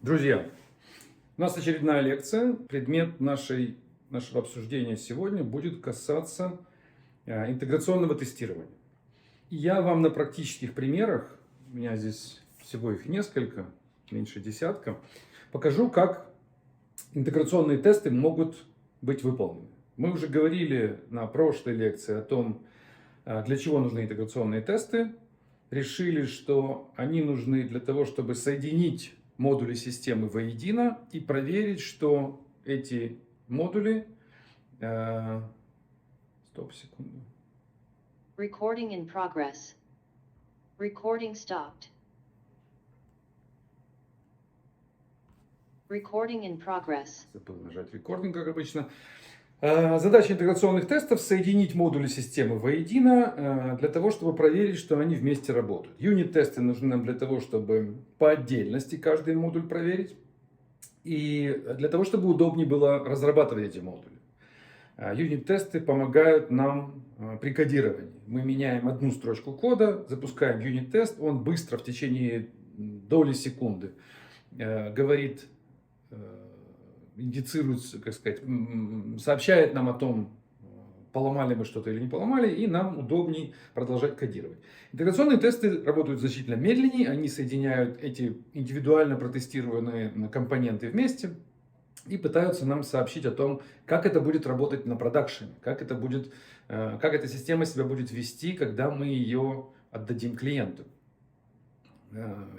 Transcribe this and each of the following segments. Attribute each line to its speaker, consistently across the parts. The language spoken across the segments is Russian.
Speaker 1: Друзья, у нас очередная лекция. Предмет нашего обсуждения сегодня будет касаться интеграционного тестирования. И я вам на практических примерах, у меня здесь всего их несколько, меньше десятка, покажу, как интеграционные тесты могут быть выполнены. Мы уже говорили на прошлой лекции о том, для чего нужны интеграционные тесты. Решили, что они нужны для того, чтобы соединить модули системы воедино и проверить, что эти модули... стоп, секунду.
Speaker 2: Recording in progress. Recording stopped. Recording in progress.
Speaker 1: Забыл нажать рекординг, как обычно. Задача интеграционных тестов — соединить модули системы воедино для того, чтобы проверить, что они вместе работают. Юнит-тесты нужны нам для того, чтобы по отдельности каждый модуль проверить. И для того, чтобы удобнее было разрабатывать эти модули. Юнит-тесты помогают нам при кодировании. Мы меняем одну строчку кода, запускаем юнит-тест, он быстро, в течение доли секунды, говорит, индицирует, как сказать, сообщает нам о том, поломали мы что-то или не поломали, и нам удобнее продолжать кодировать. Интеграционные тесты работают значительно медленнее, они соединяют эти индивидуально протестированные компоненты вместе и пытаются нам сообщить о том, как это будет работать на продакшене, как эта система себя будет вести, когда мы ее отдадим клиенту.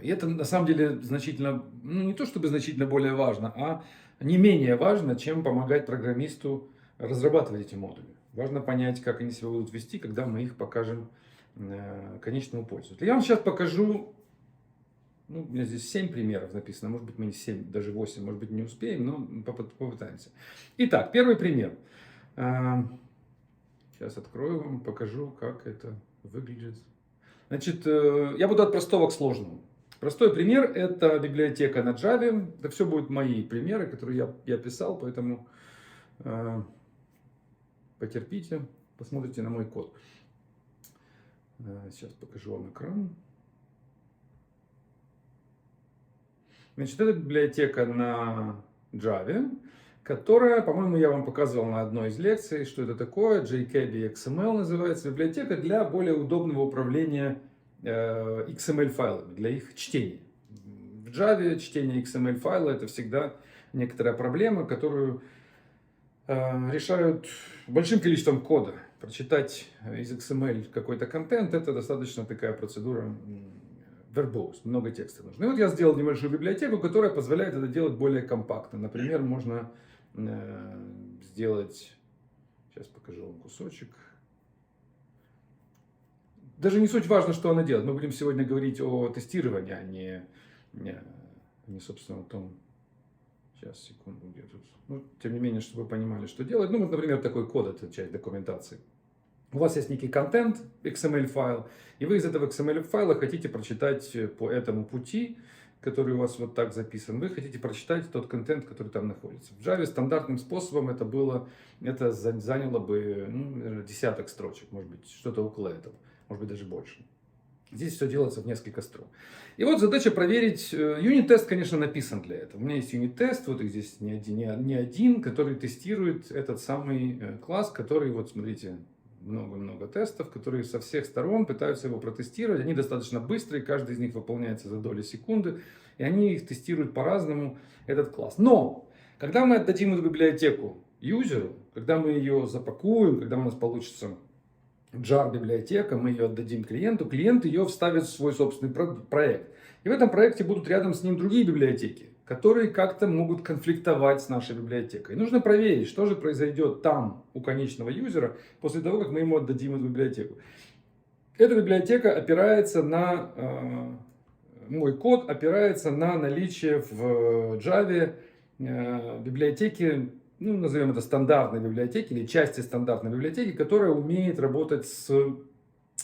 Speaker 1: И это на самом деле значительно, не то чтобы значительно более важно, а не менее важно, чем помогать программисту разрабатывать эти модули. Важно понять, как они себя будут вести, когда мы их покажем конечному пользователю. Я вам сейчас покажу, у меня здесь 7 примеров написано, может быть мы не 7, даже 8, может быть не успеем, но попытаемся. Итак, первый пример. Сейчас открою вам, покажу, как это выглядит. Значит, я буду от простого к сложному. Простой пример — это библиотека на Java. Это все будут мои примеры, которые я писал, поэтому потерпите, посмотрите на мой код. Сейчас покажу вам экран. Значит, это библиотека на Java, которая, по-моему, я вам показывал на одной из лекций, что это такое. JKB XML называется. Библиотека для более удобного управления XML-файлами, для их чтения. В Java чтение XML-файла — это всегда некоторая проблема, которую решают большим количеством кода. Прочитать из XML какой-то контент — это достаточно такая процедура verbose, много текста нужно. И вот я сделал небольшую библиотеку, которая позволяет это делать более компактно. Например, можно сделать, сейчас покажу вам кусочек. Даже не суть важно, что она делает. Мы будем сегодня говорить о тестировании, а не собственно, о том. Сейчас, секунду, где тут. Тем не менее, чтобы вы понимали, что делать. Вот, например, такой код — это часть документации. У вас есть некий контент, XML-файл, и вы из этого XML-файла хотите прочитать по этому пути, который у вас вот так записан. Вы хотите прочитать тот контент, который там находится. В Java стандартным способом это заняло бы наверное, десяток строчек, может быть, что-то около этого, может быть, даже больше. Здесь все делается в несколько строк. И вот задача проверить. Юнит-тест, конечно, написан для этого. У меня есть юнит-тест, вот их здесь не один, который тестирует этот самый класс, который, вот смотрите, много-много тестов, которые со всех сторон пытаются его протестировать. Они достаточно быстрые, каждый из них выполняется за доли секунды, и они их тестируют по-разному, этот класс. Но, когда мы отдадим эту библиотеку юзеру, когда мы ее запакуем, когда у нас получится jar-библиотека, мы ее отдадим клиенту, клиент ее вставит в свой собственный проект. И в этом проекте будут рядом с ним другие библиотеки, которые как-то могут конфликтовать с нашей библиотекой. И нужно проверить, что же произойдет там у конечного юзера после того, как мы ему отдадим эту библиотеку. Эта библиотека опирается на, мой код опирается на наличие в Java библиотеки, назовем это стандартной библиотеки или части стандартной библиотеки, которая умеет работать с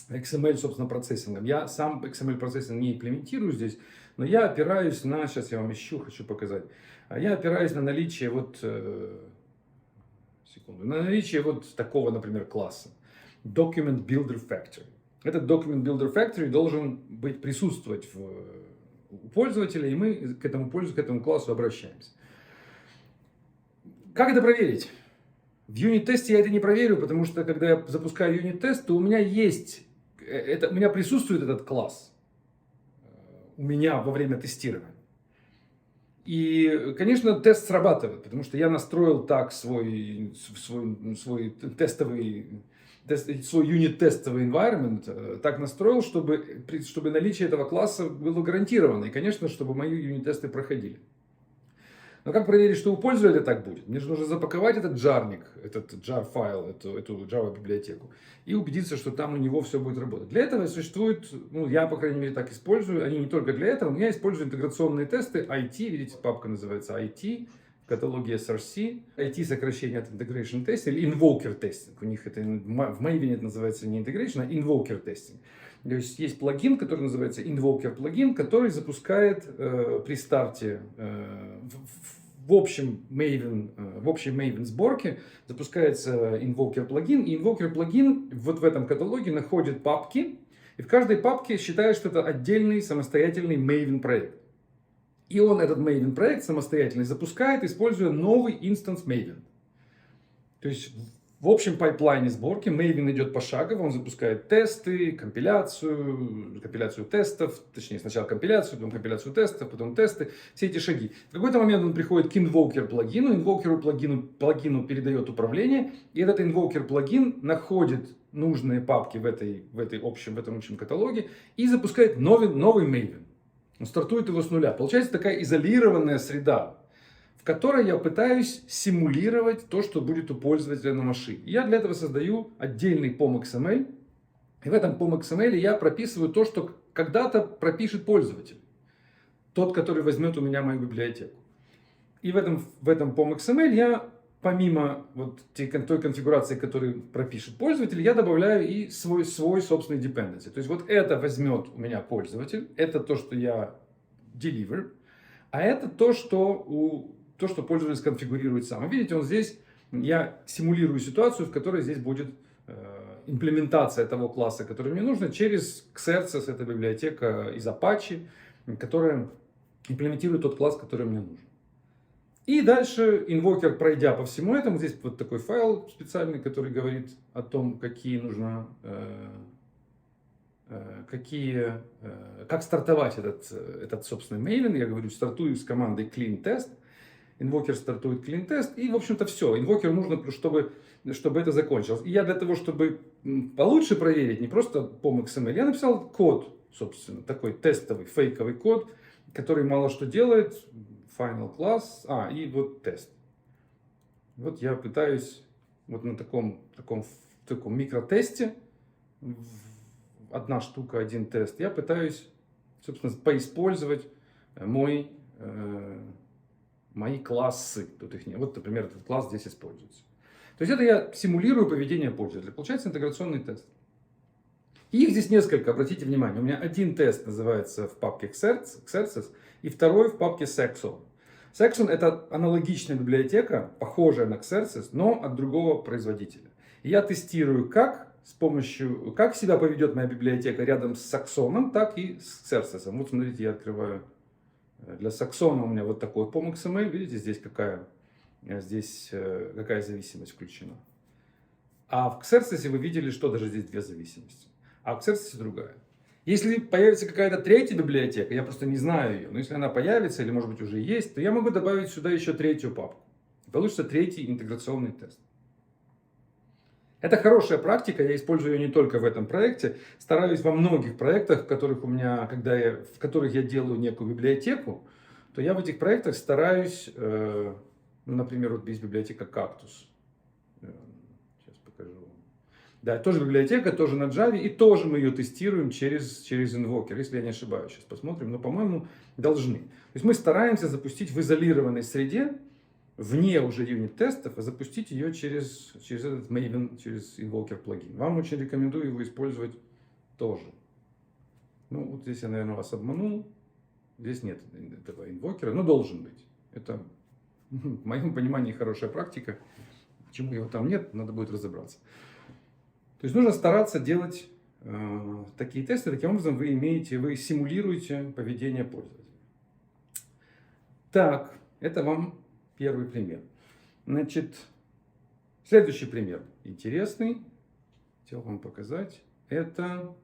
Speaker 1: XML, собственно, процессингом. Я сам XML процессинг не имплементирую здесь, но я опираюсь на, сейчас я вам хочу показать, я опираюсь на наличие на наличие вот такого, например, класса. Document Builder Factory. Этот Document Builder Factory должен присутствовать в у пользователя, и мы к этому классу обращаемся. Как это проверить? В юнит-тесте я это не проверю, потому что когда я запускаю юнит-тест, то у меня присутствует этот класс у меня во время тестирования. И, конечно, тест срабатывает, потому что я настроил так свой юнит-тестовый environment, так настроил, чтобы наличие этого класса было гарантировано. И, конечно, чтобы мои юнит-тесты проходили. Но как проверить, что у пользователя так будет? Мне же нужно запаковать этот джарник, этот jar файл, эту Java библиотеку, и убедиться, что там у него все будет работать. Для этого существует, я, по крайней мере, так использую, они не только для этого, но я использую интеграционные тесты IT, видите, папка называется IT, в каталоге SRC. IT сокращение от Integration Testing или Invoker Testing. У них это, в Maven это называется не Integration, а Invoker Testing. То есть есть плагин, который называется Invoker плагин, который запускает при старте в общей Maven сборке запускается Invoker плагин, и Invoker плагин вот в этом каталоге находит папки, и в каждой папке считает, что это отдельный самостоятельный Maven проект. И он этот Maven проект самостоятельно запускает, используя новый инстанс Maven. То есть в общем пайплайне сборки Maven идет пошагово, он запускает тесты, компиляцию тестов, точнее сначала компиляцию, потом компиляцию тестов, потом тесты, все эти шаги. В какой-то момент он приходит к Invoker плагину, плагину передает управление, и этот Invoker плагин находит нужные папки в этом общем каталоге и запускает новый Maven. Он стартует его с нуля. Получается такая изолированная среда, в которой я пытаюсь симулировать то, что будет у пользователя на машине. Я для этого создаю отдельный POM.XML. И в этом POM.XML я прописываю то, что когда-то пропишет пользователь. Тот, который возьмет у меня мою библиотеку. И в этом POM.XML я, помимо той конфигурации, которую пропишет пользователь, я добавляю и свой собственный dependency. То есть вот это возьмет у меня пользователь. Это то, что я deliver. А это то, что пользователь сконфигурирует сам. Видите, я симулирую ситуацию, в которой здесь будет имплементация того класса, который мне нужно, через Xerces, это библиотека из Apache, которая имплементирует тот класс, который мне нужен. И дальше инвокер, пройдя по всему этому, здесь вот такой файл специальный, который говорит о том, как стартовать этот собственный Maven. Я говорю, стартую с командой clean test. Инвокер стартует clean test. И, в общем-то, все. Инвокер нужно, чтобы это закончилось. И я для того, чтобы получше проверить, не просто POM.XML, я написал код, собственно, такой тестовый, фейковый код, который мало что делает. Final class. И вот тест. Вот я пытаюсь вот на таком микротесте, одна штука, один тест, я пытаюсь, собственно, поиспользовать мои классы. Тут их нет. Вот, например, этот класс здесь используется. То есть это я симулирую поведение пользователя. Получается интеграционный тест. И их здесь несколько, обратите внимание. У меня один тест называется в папке Xerces, и второй в папке Saxon. Saxon это аналогичная библиотека, похожая на Xerces, но от другого производителя. И я тестирую как себя поведет моя библиотека рядом с Saxon, так и с Xerces. Вот смотрите, я открываю. Для Saxon у меня вот такой POM.XML. Видите, здесь какая зависимость включена. А в Xerces вы видели, что даже здесь две зависимости. А в Xerces другая. Если появится какая-то третья библиотека, я просто не знаю ее, но если она появится или может быть уже есть, то я могу добавить сюда еще третью папку. Получится третий интеграционный тест. Это хорошая практика, я использую ее не только в этом проекте, стараюсь во многих проектах, в которых я делаю некую библиотеку, то я в этих проектах стараюсь, например, вот есть библиотека Cactus. Сейчас покажу. Да, тоже библиотека, тоже на Java, и тоже мы ее тестируем через Invoker, если я не ошибаюсь. Сейчас посмотрим, но, по-моему, должны. То есть мы стараемся запустить в изолированной среде, вне уже юнит-тестов, а запустить ее через этот Maven, через Invoker плагин. Вам очень рекомендую его использовать тоже. Ну, вот здесь я, наверное, вас обманул. Здесь нет этого инвокера, но должен быть. Это, в моем понимании, хорошая практика. Почему его там нет, надо будет разобраться. То есть нужно стараться делать такие тесты, таким образом вы симулируете поведение пользователя. Так, это вам первый пример. Значит, следующий пример интересный. Хотел вам показать. Это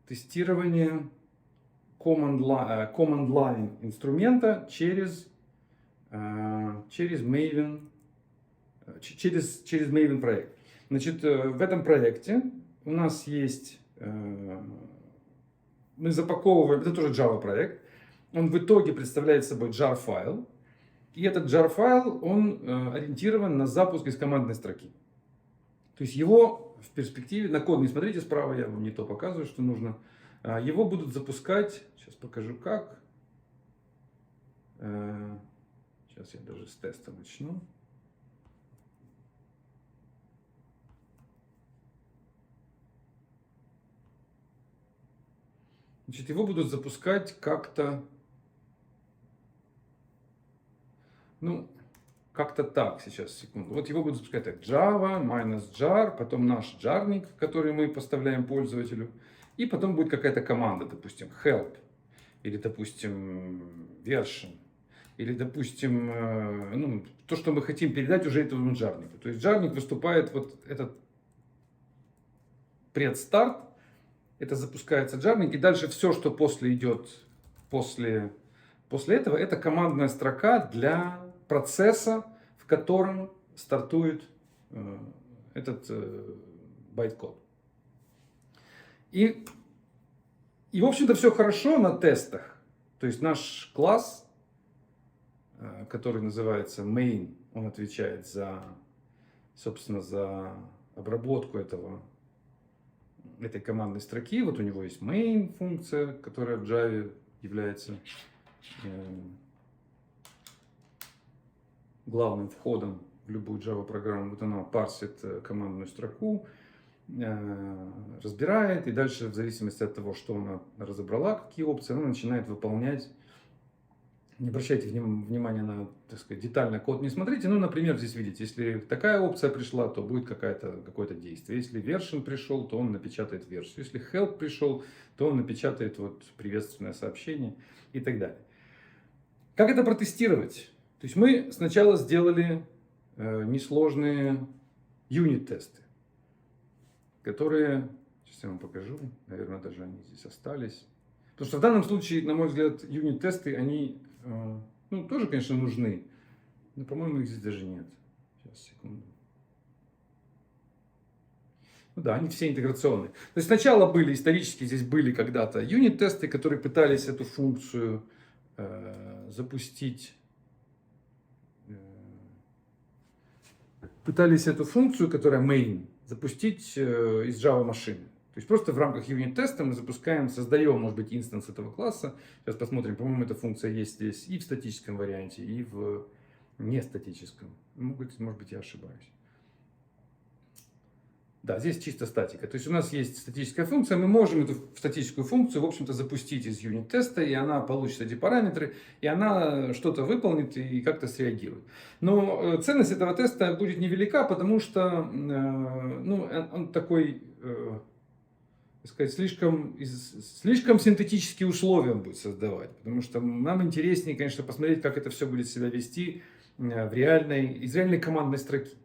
Speaker 1: тестирование command line инструмента через Maven, через Maven проект. Значит, в этом проекте у нас есть, мы запаковываем, это тоже Java проект, он в итоге представляет собой jar файл, и этот jar файл, он ориентирован на запуск из командной строки. То есть его в перспективе, на код не смотрите справа, я вам не то показываю, что нужно, его будут запускать, сейчас покажу как, сейчас я даже с теста начну. Значит, его будут запускать как-то, ну, как-то так, сейчас, секунду. Вот его будут запускать так, Java, -jar, потом наш джарник, который мы поставляем пользователю, и потом будет какая-то команда, допустим, help, или, допустим, version, или, допустим, ну, то, что мы хотим передать уже этому джарнику. То есть джарник выступает, вот этот предстарт, это запускается джарник, и дальше все, что после идет, после этого, это командная строка для процесса, в котором стартует этот байт-код. И, в общем-то, все хорошо на тестах. То есть наш класс, который называется main, он отвечает за, собственно, за обработку этой командной строки. Вот у него есть main функция, которая в Java является главным входом в любую Java программу. Вот она парсит командную строку, разбирает, и дальше в зависимости от того, что она разобрала, какие опции, она начинает выполнять. Не обращайте внимания на, так сказать, детально код не смотрите. Ну, например, здесь видите, если такая опция пришла, то будет какое-то действие. Если version пришел, то он напечатает версию. Если help пришел, то он напечатает вот приветственное сообщение и так далее. Как это протестировать? То есть мы сначала сделали несложные юнит-тесты, которые, сейчас я вам покажу, наверное, даже они здесь остались. Потому что в данном случае, на мой взгляд, юнит-тесты, они, ну, тоже, конечно, нужны, но, по-моему, их здесь даже нет. Сейчас, секунду. Ну да, они все интеграционные. То есть сначала исторически здесь были когда-то юнит-тесты, которые пытались эту функцию запустить. Пытались эту функцию, которая main, запустить из Java машины. То есть просто в рамках юнит-теста мы создаем, может быть, инстанс этого класса. Сейчас посмотрим, по-моему, эта функция есть здесь и в статическом варианте, и в нестатическом. Может быть, я ошибаюсь. Да, здесь чисто статика. То есть у нас есть статическая функция, мы можем эту статическую функцию, в общем-то, запустить из юнит-теста, и она получит эти параметры, и она что-то выполнит и как-то среагирует. Но ценность этого теста будет невелика, потому что ну, он такой, так сказать, слишком синтетические условия он будет создавать. Потому что нам интереснее, конечно, посмотреть, как это все будет себя вести из реальной командной строки.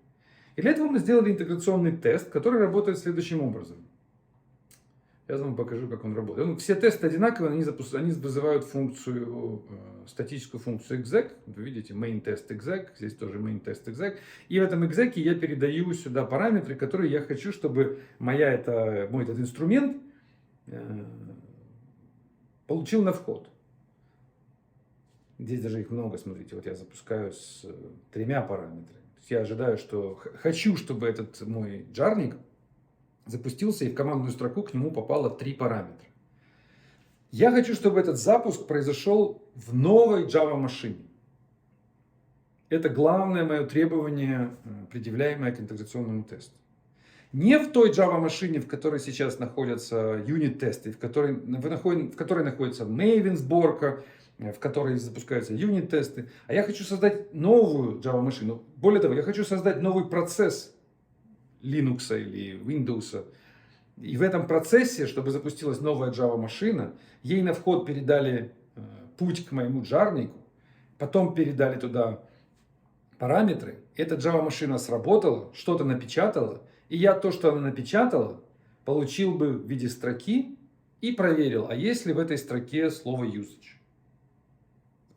Speaker 1: И для этого мы сделали интеграционный тест, который работает следующим образом. Я вам покажу, как он работает. Все тесты одинаковые, они вызывают статическую функцию exec. Вы видите, main test exec, здесь тоже main test exec. И в этом exec я передаю сюда параметры, которые я хочу, чтобы мой этот инструмент получил на вход. Здесь даже их много, смотрите, вот я запускаю с 3 параметрами. Я ожидаю, хочу, чтобы этот мой джарник запустился, и в командную строку к нему попало 3 параметра. Я хочу, чтобы этот запуск произошел в новой Java машине. Это главное мое требование, предъявляемое к интеграционному тесту. Не в той Java машине, в которой сейчас находятся юнит-тесты, в которой находится Maven сборка, в которой запускаются юнит-тесты. А я хочу создать новую Java машину. Более того, я хочу создать новый процесс Linux или Windows. И в этом процессе, чтобы запустилась новая Java машина, ей на вход передали путь к моему джарнику, потом передали туда параметры, эта Java машина сработала, что-то напечатала, и я то, что она напечатала, получил бы в виде строки и проверил, а есть ли в этой строке слово usage.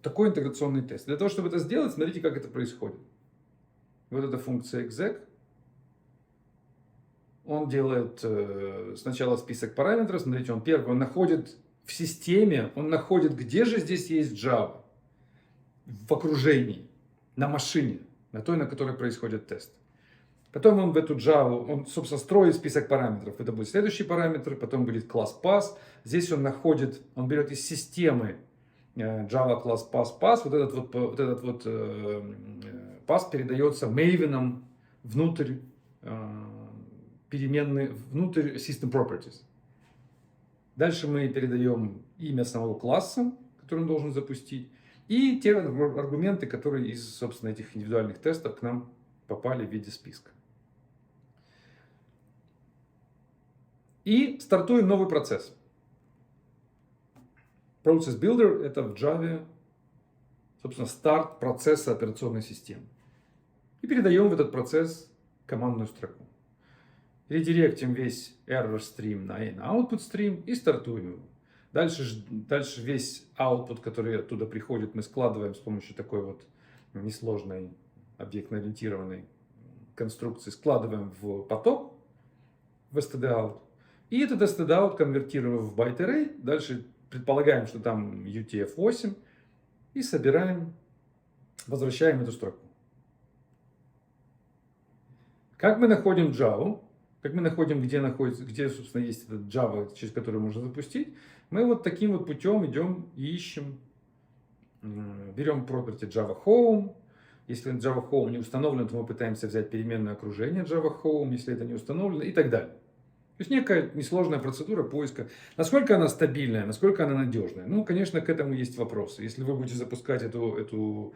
Speaker 1: Такой интеграционный тест. Для того, чтобы это сделать, смотрите, как это происходит. Вот эта функция exec. Он делает сначала список параметров. Смотрите, он находит в системе, он находит, где же здесь есть Java. В окружении, на машине, на той, на которой происходит тест. Потом он в эту Java, он, собственно, строит список параметров. Это будет следующий параметр, потом будет класс pass. Здесь он находит, он берет из системы Java класс pass. Вот этот вот pass передается Maven внутрь переменной, внутрь System Properties. Дальше мы передаем имя самого класса, который он должен запустить, и те аргументы, которые из, собственно, этих индивидуальных тестов к нам попали в виде списка. И стартуем новый процесс. Process Builder — это в Java, собственно, старт процесса операционной системы. И передаем в этот процесс командную строку. Редиректим весь error stream на output stream и стартуем его. Дальше весь output, который оттуда приходит, мы складываем с помощью такой вот несложной объектно-ориентированной конструкции, складываем в поток, в stdout. И этот stdout конвертируем в byte array. Дальше предполагаем, что там UTF-8. И собираем, возвращаем эту строку. Как мы находим Java? Как мы находим, где, собственно, есть этот Java, через который можно запустить? Мы вот таким вот путем идем и ищем. Берем property Java Home. Если Java Home не установлен, то мы пытаемся взять переменное окружение Java Home, если это не установлено, и так далее. То есть некая несложная процедура поиска. Насколько она стабильная, насколько она надежная? Ну, конечно, к этому есть вопросы. Если вы будете запускать эту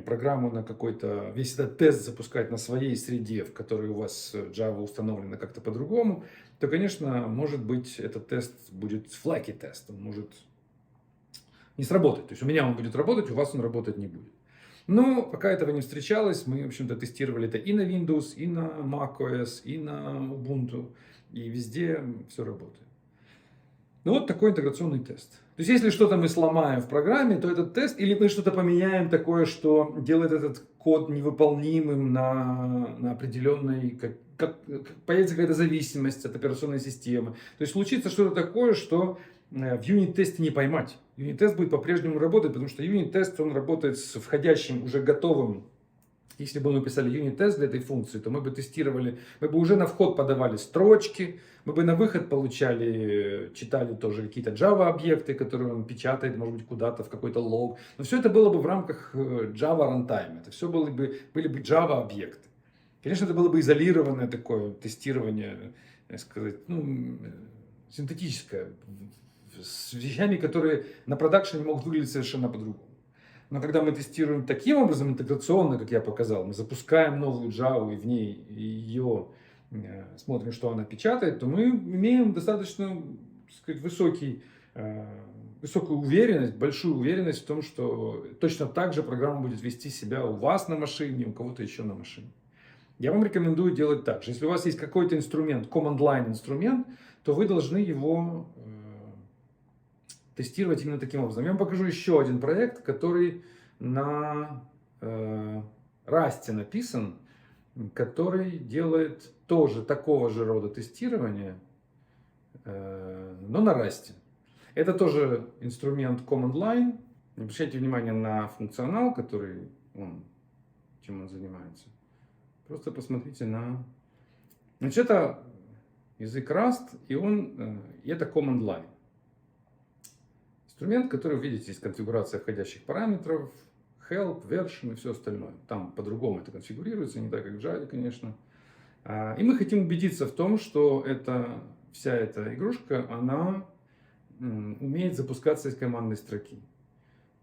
Speaker 1: программу на какой-то, весь этот тест запускать на своей среде, в которой у вас Java установлена как-то по-другому, то, конечно, может быть, этот тест будет флаки тест. Он может не сработать. То есть у меня он будет работать, у вас он работать не будет. Но пока этого не встречалось, мы, в общем-то, тестировали это и на Windows, и на macOS, и на Ubuntu. И везде все работает. Ну вот такой интеграционный тест. То есть если что-то мы сломаем в программе, то этот тест, или мы что-то поменяем такое, что делает этот код невыполнимым на определенной, появится какая-то зависимость от операционной системы. То есть случится что-то такое, что в юнит-тесте не поймать. Юнит-тест будет по-прежнему работать, потому что юнит-тест, он работает с входящим, уже готовым. Если бы мы писали юнит-тест для этой функции, то мы бы тестировали, мы бы уже на вход подавали строчки, мы бы на выход читали тоже какие-то Java объекты, которые он печатает, может быть, куда-то в какой-то лог. Но все это было бы в рамках Java runtime. Это все были бы Java объекты. Конечно, это было бы изолированное такое тестирование, так сказать, синтетическое, с вещами, которые на продакшене могут выглядеть совершенно по-другому. Но когда мы тестируем таким образом интеграционно, как я показал, мы запускаем новую Java и в ней ее смотрим, что она печатает, то мы имеем достаточно, так сказать, высокую уверенность, большую уверенность в том, что точно так же программа будет вести себя у вас на машине, у кого-то еще на машине. Я вам рекомендую делать так же. Если у вас есть какой-то инструмент, command line инструмент, то вы должны его тестировать именно таким образом. Я вам покажу еще один проект, который на Rust написан, который делает тоже такого же рода тестирование, но на Rust. Это тоже инструмент command line. Не обращайте внимания на функционал, чем он занимается. Просто посмотрите на... Значит, это язык Rust, и это command line. Инструмент, который вы видите, есть конфигурация входящих параметров, help, version и все остальное. Там по-другому это конфигурируется, не так, как в Java, конечно. И мы хотим убедиться в том, что вся эта игрушка, она умеет запускаться из командной строки.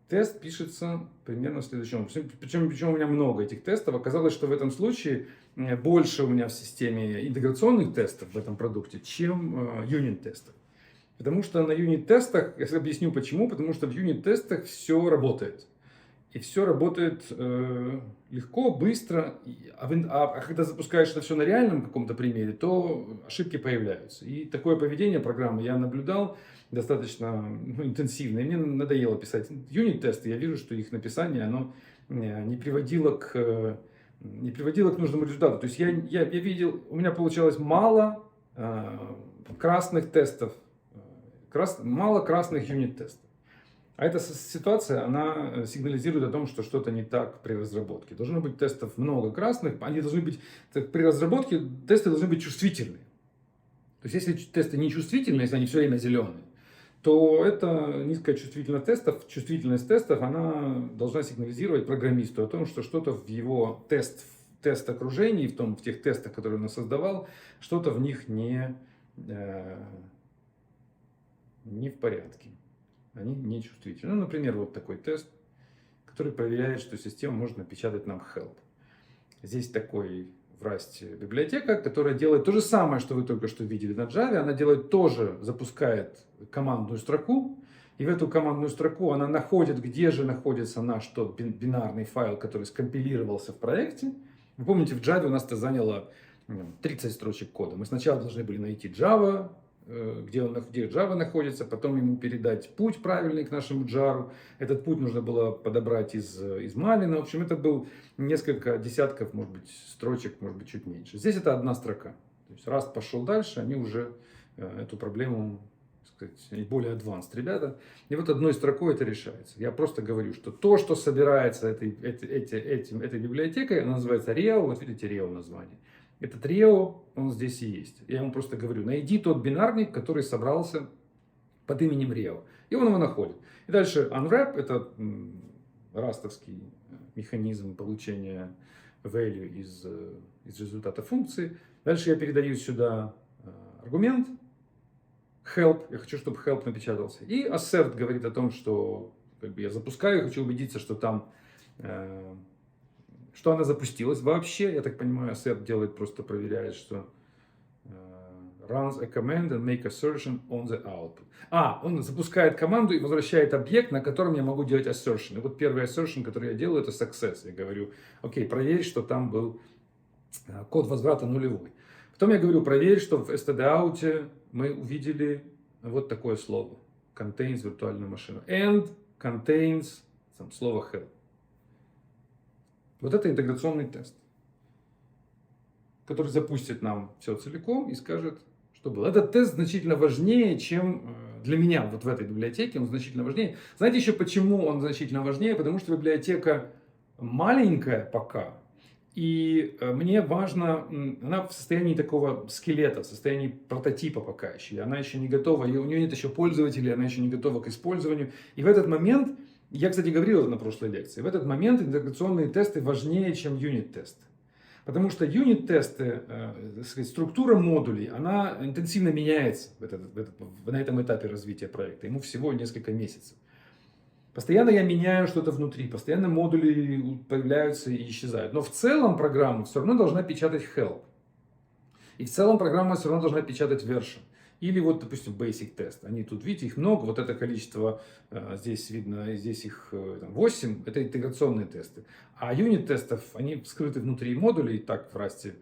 Speaker 1: Тест пишется примерно в следующем образом. Причем у меня много этих тестов. Оказалось, что в этом случае больше у меня в системе интеграционных тестов в этом продукте, чем юнит-тестов. Потому что на юнит-тестах, я объясню почему, потому что в юнит-тестах все работает. И все работает легко, быстро. А когда запускаешь это все на реальном каком-то примере, то ошибки появляются. И такое поведение программы я наблюдал достаточно интенсивно. И мне надоело писать юнит-тесты. Я вижу, что их написание оно не приводило к нужному результату. То есть я видел, у меня получалось мало красных тестов, мало красных юнит-тестов. А эта ситуация, она сигнализирует о том, что что-то не так при разработке. Должно быть тестов много красных, они должны быть, при разработке тесты должны быть чувствительные. То есть, если тесты не чувствительные, если они все время зеленые, то это низкая чувствительность тестов. Чувствительность тестов, она должна сигнализировать программисту о том, что что-то в его тест-окружении, в тех тестах, которые он создавал, что-то в них не в порядке. Они не чувствительны. Ну, например, вот такой тест, который проверяет, что система может напечатать нам help. Здесь такой в Rust библиотека, которая делает то же самое, что вы только что видели на Java. Она делает тоже, запускает командную строку. И в эту командную строку она находит, где же находится наш тот бинарный файл, который скомпилировался в проекте. Вы помните, в Java у нас это заняло 30 строчек кода. Мы сначала должны были найти Java, где Java находится, потом ему передать путь правильный к нашему джару. Этот путь нужно было подобрать из Maven. В общем, это был несколько десятков, может быть, строчек, может быть, чуть меньше. Здесь это одна строка. То есть Rust пошел дальше, они уже эту проблему, так сказать, более advanced ребята. И вот одной строкой это решается. Я просто говорю, что то, что собирается этой библиотекой, она называется REO. Вот видите, REO название. Этот REO, он здесь и есть. Я ему просто говорю, найди тот бинарник, который собрался под именем REO. И он его находит. И дальше unwrap, это растовский механизм получения value из результата функции. Дальше я передаю сюда аргумент help. Я хочу, чтобы help напечатался. И assert говорит о том, что я запускаю, хочу убедиться, что там что она запустилась вообще. Я так понимаю, assert делает, просто проверяет, что runs a command and make assertion on the output. Он запускает команду и возвращает объект, на котором я могу делать assertion. И вот первый assertion, который я делаю, это success. Я говорю, окей, проверь, что там был код возврата нулевой. Потом я говорю, проверь, что в stdout мы увидели вот такое слово. Contains виртуальную машину. And contains слово help. Вот это интеграционный тест, который запустит нам все целиком и скажет, что было. Этот тест значительно важнее, чем для меня вот в этой библиотеке, он значительно важнее. Знаете еще почему он значительно важнее? Потому что библиотека маленькая пока, и мне важно, она в состоянии такого скелета, в состоянии прототипа пока еще. Она еще не готова, и у нее нет еще пользователей, она еще не готова к использованию. И в этот момент, я, кстати, говорил это на прошлой лекции, в этот момент интеграционные тесты важнее, чем юнит-тесты. Потому что юнит-тесты, структура модулей, она интенсивно меняется на этом этапе развития проекта. Ему всего несколько месяцев. Постоянно я меняю что-то внутри, постоянно модули появляются и исчезают. Но в целом программа все равно должна печатать help. И в целом программа все равно должна печатать version. Или вот, допустим, basic тест. Они тут, видите, их много. Вот это количество, здесь видно, здесь их 8. Это интеграционные тесты. А юнит-тестов, они скрыты внутри модулей, так в Rust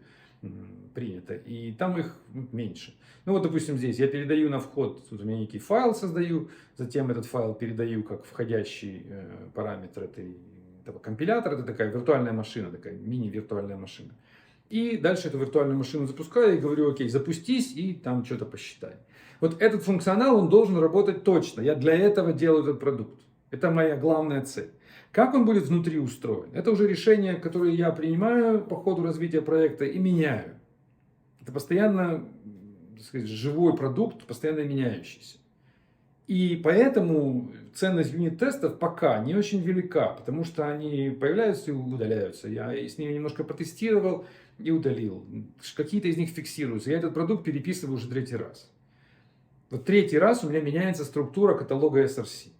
Speaker 1: принято. И там их меньше. Ну вот, допустим, здесь я передаю на вход, тут у меня некий файл создаю, затем этот файл передаю как входящий параметр этого компилятора. Это такая виртуальная машина, такая мини-виртуальная машина. И дальше эту виртуальную машину запускаю и говорю, окей, запустись и там что-то посчитай. Вот этот функционал, он должен работать точно. Я для этого делаю этот продукт. Это моя главная цель. Как он будет внутри устроен? Это уже решение, которое я принимаю по ходу развития проекта и меняю. Это постоянно, так сказать, живой продукт, постоянно меняющийся. И поэтому ценность юнит-тестов пока не очень велика, потому что они появляются и удаляются. Я с ними немножко потестировал и удалил. Какие-то из них фиксируются. Я этот продукт переписываю уже 3-й раз. Вот 3-й раз у меня меняется структура каталога SRC.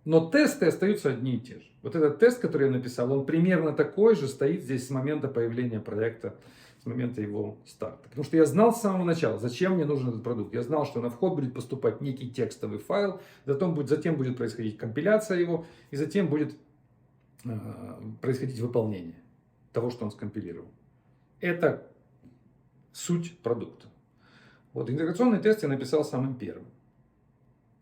Speaker 1: Но тесты остаются одни и те же. Вот этот тест, который я написал, он примерно такой же стоит здесь с момента появления проекта, с момента его старта. Потому что я знал с самого начала, зачем мне нужен этот продукт. Я знал, что на вход будет поступать некий текстовый файл, затем будет происходить компиляция его, и затем будет происходить выполнение того, что он скомпилировал. Это суть продукта. Вот интеграционный тест я написал самым первым.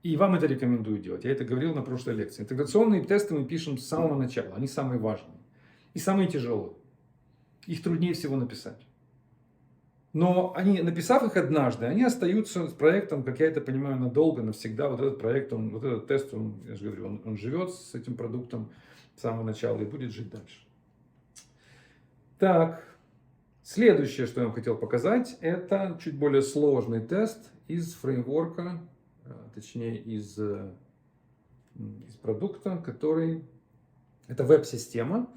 Speaker 1: И вам это рекомендую делать. Я это говорил на прошлой лекции. Интеграционные тесты мы пишем с самого начала. Они самые важные. И самые тяжелые. Их труднее всего написать. Но написав их однажды, они остаются с проектом, как я это понимаю, надолго, навсегда. Вот этот проект, вот этот тест, я же говорю, он живет с этим продуктом с самого начала и будет жить дальше. Так, следующее, что я вам хотел показать, это чуть более сложный тест из фреймворка, точнее из продукта, который... Это веб-система,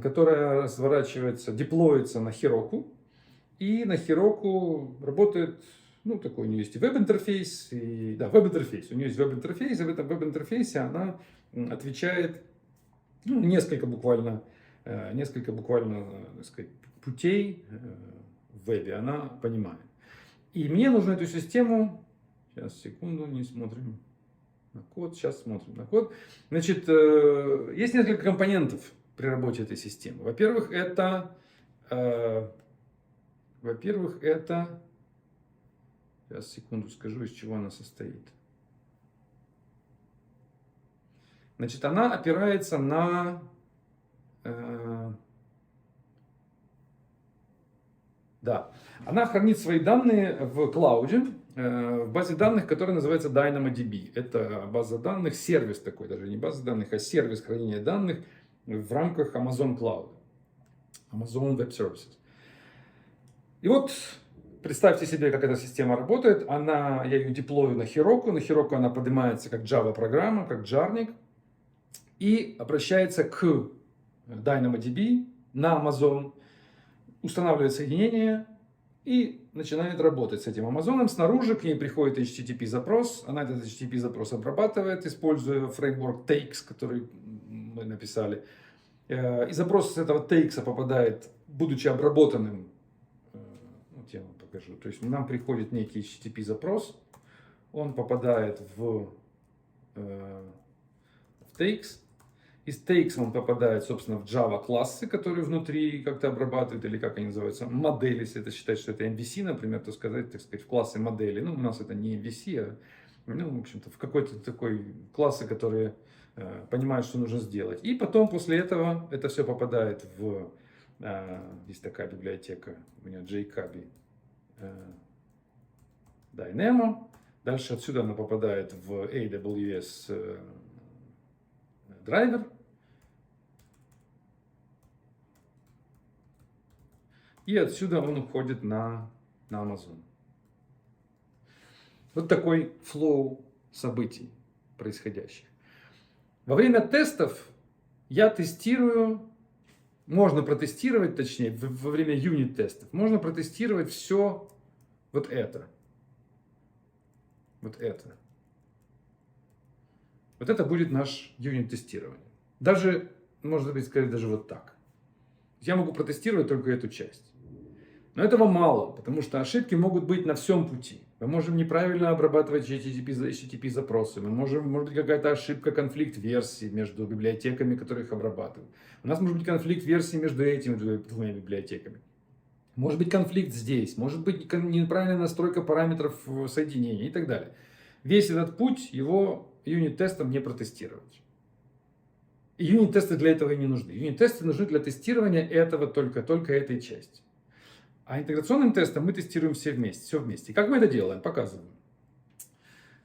Speaker 1: которая разворачивается, деплоится на Heroku. И на Heroku работает, такой у нее есть и веб-интерфейс, веб-интерфейс. У нее есть веб-интерфейс, и в этом веб-интерфейсе она отвечает несколько буквально, так сказать, путей в вебе она понимает. И мне нужно эту систему, сейчас, секунду, не смотрим на код, сейчас смотрим на код. Значит, есть несколько компонентов при работе этой системы. Во-первых, это, сейчас, секунду скажу, из чего она состоит. Значит, она опирается на, она хранит свои данные в клауде, в базе данных, которая называется DynamoDB. Это база данных, сервис такой, даже не база данных, а сервис хранения данных в рамках Amazon Cloud, Amazon Web Services. И вот представьте себе, как эта система работает. Я ее деплою на Heroku. На Heroku она поднимается как Java программа, как джарник, и обращается к DynamoDB на Amazon, устанавливает соединение и начинает работать с этим Amazon. Снаружи к ней приходит HTTP запрос. Она этот HTTP запрос обрабатывает, используя фреймворк Takes, который мы написали. И запрос с этого Takes попадает, будучи обработанным, я вам покажу. То есть нам приходит некий HTTP запрос, он попадает в Takes. Из Takes он попадает, собственно, в Java классы, которые внутри как-то обрабатывают, или как они называются, модели, если это считать, что это MVC, например, то сказать, так сказать, в классы модели. У нас это не MVC, в общем-то, в какой-то такой классы, которые понимают, что нужно сделать. И потом, после этого, это все попадает в, есть такая библиотека у меня, JCabi, Dynamo. Дальше отсюда она попадает в AWS драйвер. И отсюда он уходит на Amazon. Вот такой флоу событий происходящих. Во время тестов я тестирую, можно протестировать, точнее, во время юнит-тестов, можно протестировать все вот это. Вот это. Вот это будет наш юнит-тестирование. Даже, можно сказать, даже вот так. Я могу протестировать только эту часть. Но этого мало, потому что ошибки могут быть на всем пути. Мы можем неправильно обрабатывать HTTP запросы. Может быть какая-то ошибка, конфликт версий между библиотеками, которые их обрабатывают. У нас может быть конфликт версий между этими двумя библиотеками. Может быть конфликт здесь. Может быть неправильная настройка параметров соединения и так далее. Весь этот путь его юнит-тестом не протестировать. И юнит-тесты для этого и не нужны. Юнит-тесты нужны для тестирования этого только этой части. А интеграционным тестом мы тестируем все вместе. Как мы это делаем? Показываю.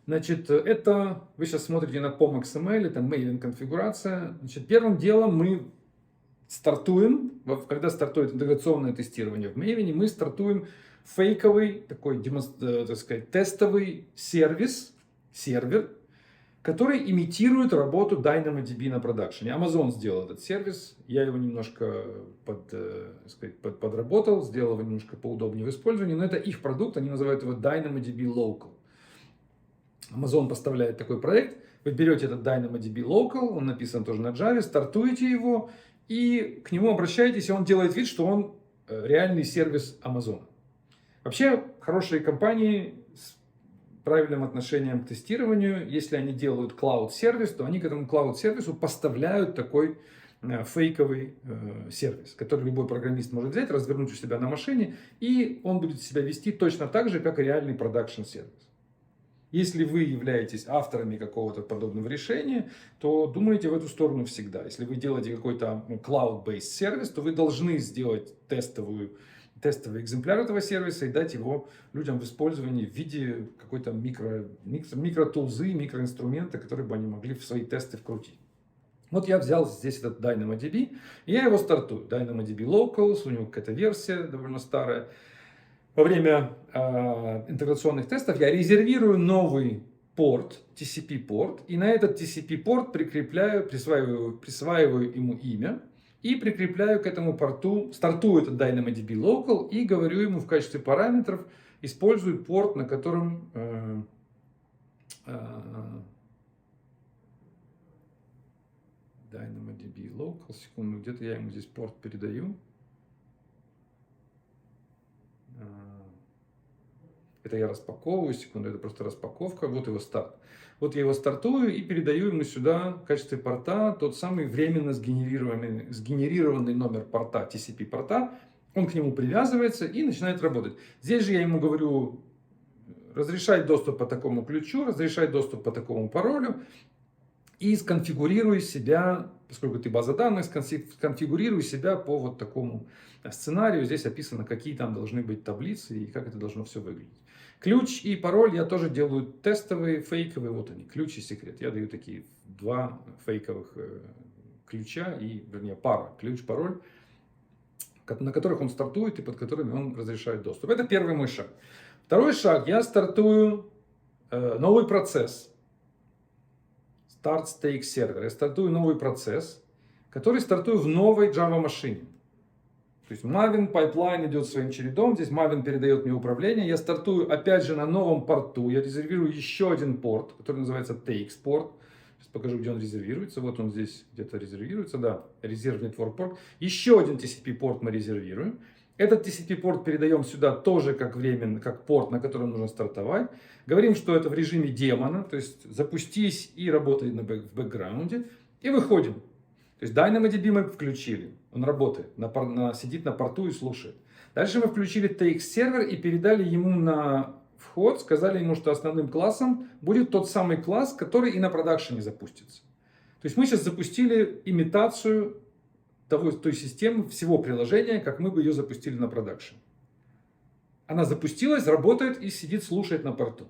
Speaker 1: Значит, это вы сейчас смотрите на POM.XML, это Maven конфигурация. Значит, первым делом мы стартуем, когда стартует интеграционное тестирование в Maven, мы стартуем фейковый, такой, так сказать, тестовый сервер, который имитирует работу DynamoDB на продакшене. Amazon сделал этот сервис, я его немножко подработал, сделал его немножко поудобнее в использовании, но это их продукт, они называют его DynamoDB Local. Amazon поставляет такой проект, вы берете этот DynamoDB Local, он написан тоже на Java, стартуете его и к нему обращаетесь, и он делает вид, что он реальный сервис Amazon. Вообще, хорошие компании с правильным отношением к тестированию, если они делают клауд-сервис, то они к этому клауд-сервису поставляют такой фейковый сервис, который любой программист может взять, развернуть у себя на машине, и он будет себя вести точно так же, как и реальный продакшн-сервис. Если вы являетесь авторами какого-то подобного решения, то думайте в эту сторону всегда. Если вы делаете какой-то cloud-based сервис, то вы должны сделать тестовый экземпляр этого сервиса и дать его людям в использовании в виде какой-то микротулзы, микроинструмента, которые бы они могли в свои тесты вкрутить. Вот я взял здесь этот DynamoDB, и я его стартую. DynamoDB Locals, у него какая-то версия довольно старая. Во время интеграционных тестов я резервирую новый порт, TCP-порт, и на этот TCP-порт присваиваю ему имя, и прикрепляю к этому порту, стартую этот DynamoDB Local и говорю ему в качестве параметров, используй порт, на котором DynamoDB Local, секунду, где-то я ему здесь порт передаю. Это я распаковываю, секунду, это просто распаковка, вот его старт. Вот я его стартую и передаю ему сюда в качестве порта тот самый временно сгенерированный номер порта, TCP порта. Он к нему привязывается и начинает работать. Здесь же я ему говорю, разрешай доступ по такому ключу, разрешай доступ по такому паролю. И сконфигурируй себя, поскольку ты база данных, сконфигурируй себя по вот такому сценарию. Здесь описано, какие там должны быть таблицы и как это должно все выглядеть. Ключ и пароль я тоже делаю тестовые, фейковые. Вот они, ключ и секрет. Я даю такие два фейковых ключа и, вернее, пара ключ-пароль, на которых он стартует и под которыми он разрешает доступ. Это первый мой шаг. Второй шаг. Я стартую новый процесс. Start Stake Server. Я стартую новый процесс, который стартую в новой Java машине. То есть Maven пайплайн идет своим чередом. Здесь Maven передает мне управление. Я стартую опять же на новом порту. Я резервирую еще один порт, который называется TX порт. Сейчас покажу, где он резервируется. Вот он здесь где-то резервируется. Да, Reserve Network порт. Еще один TCP порт мы резервируем. Этот TCP порт передаем сюда тоже как временно, как порт, на котором нужно стартовать. Говорим, что это в режиме демона, то есть запустись и работай в бэкграунде. И выходим. То есть DynamoDB мы включили, он работает, сидит на порту и слушает. Дальше мы включили TX сервер и передали ему на вход, сказали ему, что основным классом будет тот самый класс, который и на продакшене запустится. То есть мы сейчас запустили имитацию той системы, всего приложения, как мы бы ее запустили на продакшн. Она запустилась, работает и сидит, слушает на порту.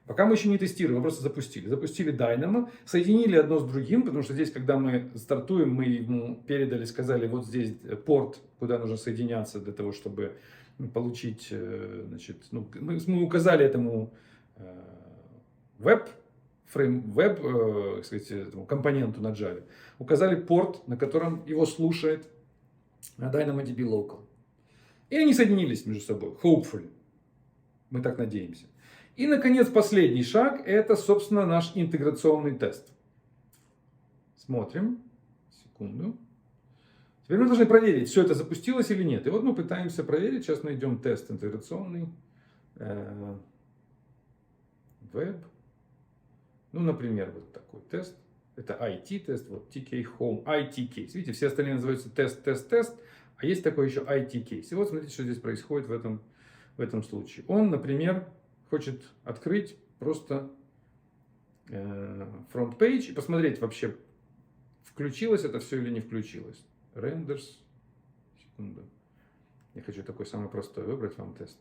Speaker 1: Пока мы еще не тестируем, мы просто запустили. Запустили Dynamo, соединили одно с другим, потому что здесь, когда мы стартуем, мы ему передали, сказали, вот здесь порт, куда нужно соединяться для того, чтобы получить, значит, мы указали этому компоненту на Java, указали порт, на котором его слушает DynamoDB Local. И они соединились между собой, hopefully. Мы так надеемся. И, наконец, последний шаг, это, собственно, наш интеграционный тест. Смотрим. Секунду. Теперь мы должны проверить, все это запустилось или нет. И вот мы пытаемся проверить. Сейчас найдем тест интеграционный. Web. Ну, например, вот такой тест. Это IT-тест, вот TK Home, IT-кейс. Видите, все остальные называются тест, а есть такой еще IT-кейс. И вот смотрите, что здесь происходит в этом случае. Он, например, хочет открыть просто фронт-пейдж и посмотреть вообще, включилось это все или не включилось. Renders. Секунду. Я хочу такой самый простой выбрать вам тест.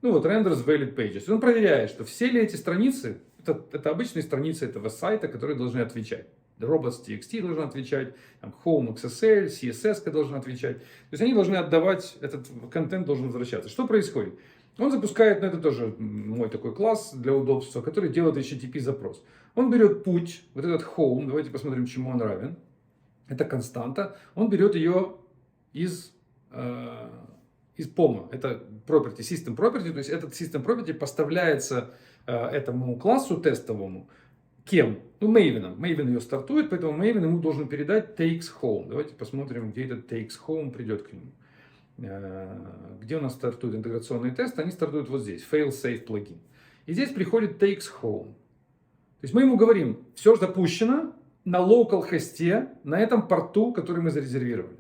Speaker 1: Ну вот, renders valid pages. Он проверяет, что все ли эти страницы, это обычные страницы этого сайта, которые должны отвечать. Robots.txt должен отвечать, там, Home XSL, CSS должен отвечать. То есть они должны отдавать, этот контент должен возвращаться. Что происходит? Он запускает, это тоже мой такой класс для удобства, который делает HTTP запрос. Он берет путь, вот этот home, давайте посмотрим, чему он равен. Это константа. Он берет ее из POM. Это property, system property. То есть этот system property поставляется этому классу тестовому. Кем? Ну, Maven. Maven ее стартует, поэтому Maven ему должен передать takes home. Давайте посмотрим, где этот takes home придет к нему. где у нас стартуют интеграционные тесты, они стартуют вот здесь, fail-safe плагин. И здесь приходит takes home. То есть мы ему говорим, все запущено на local хосте, на этом порту, который мы зарезервировали.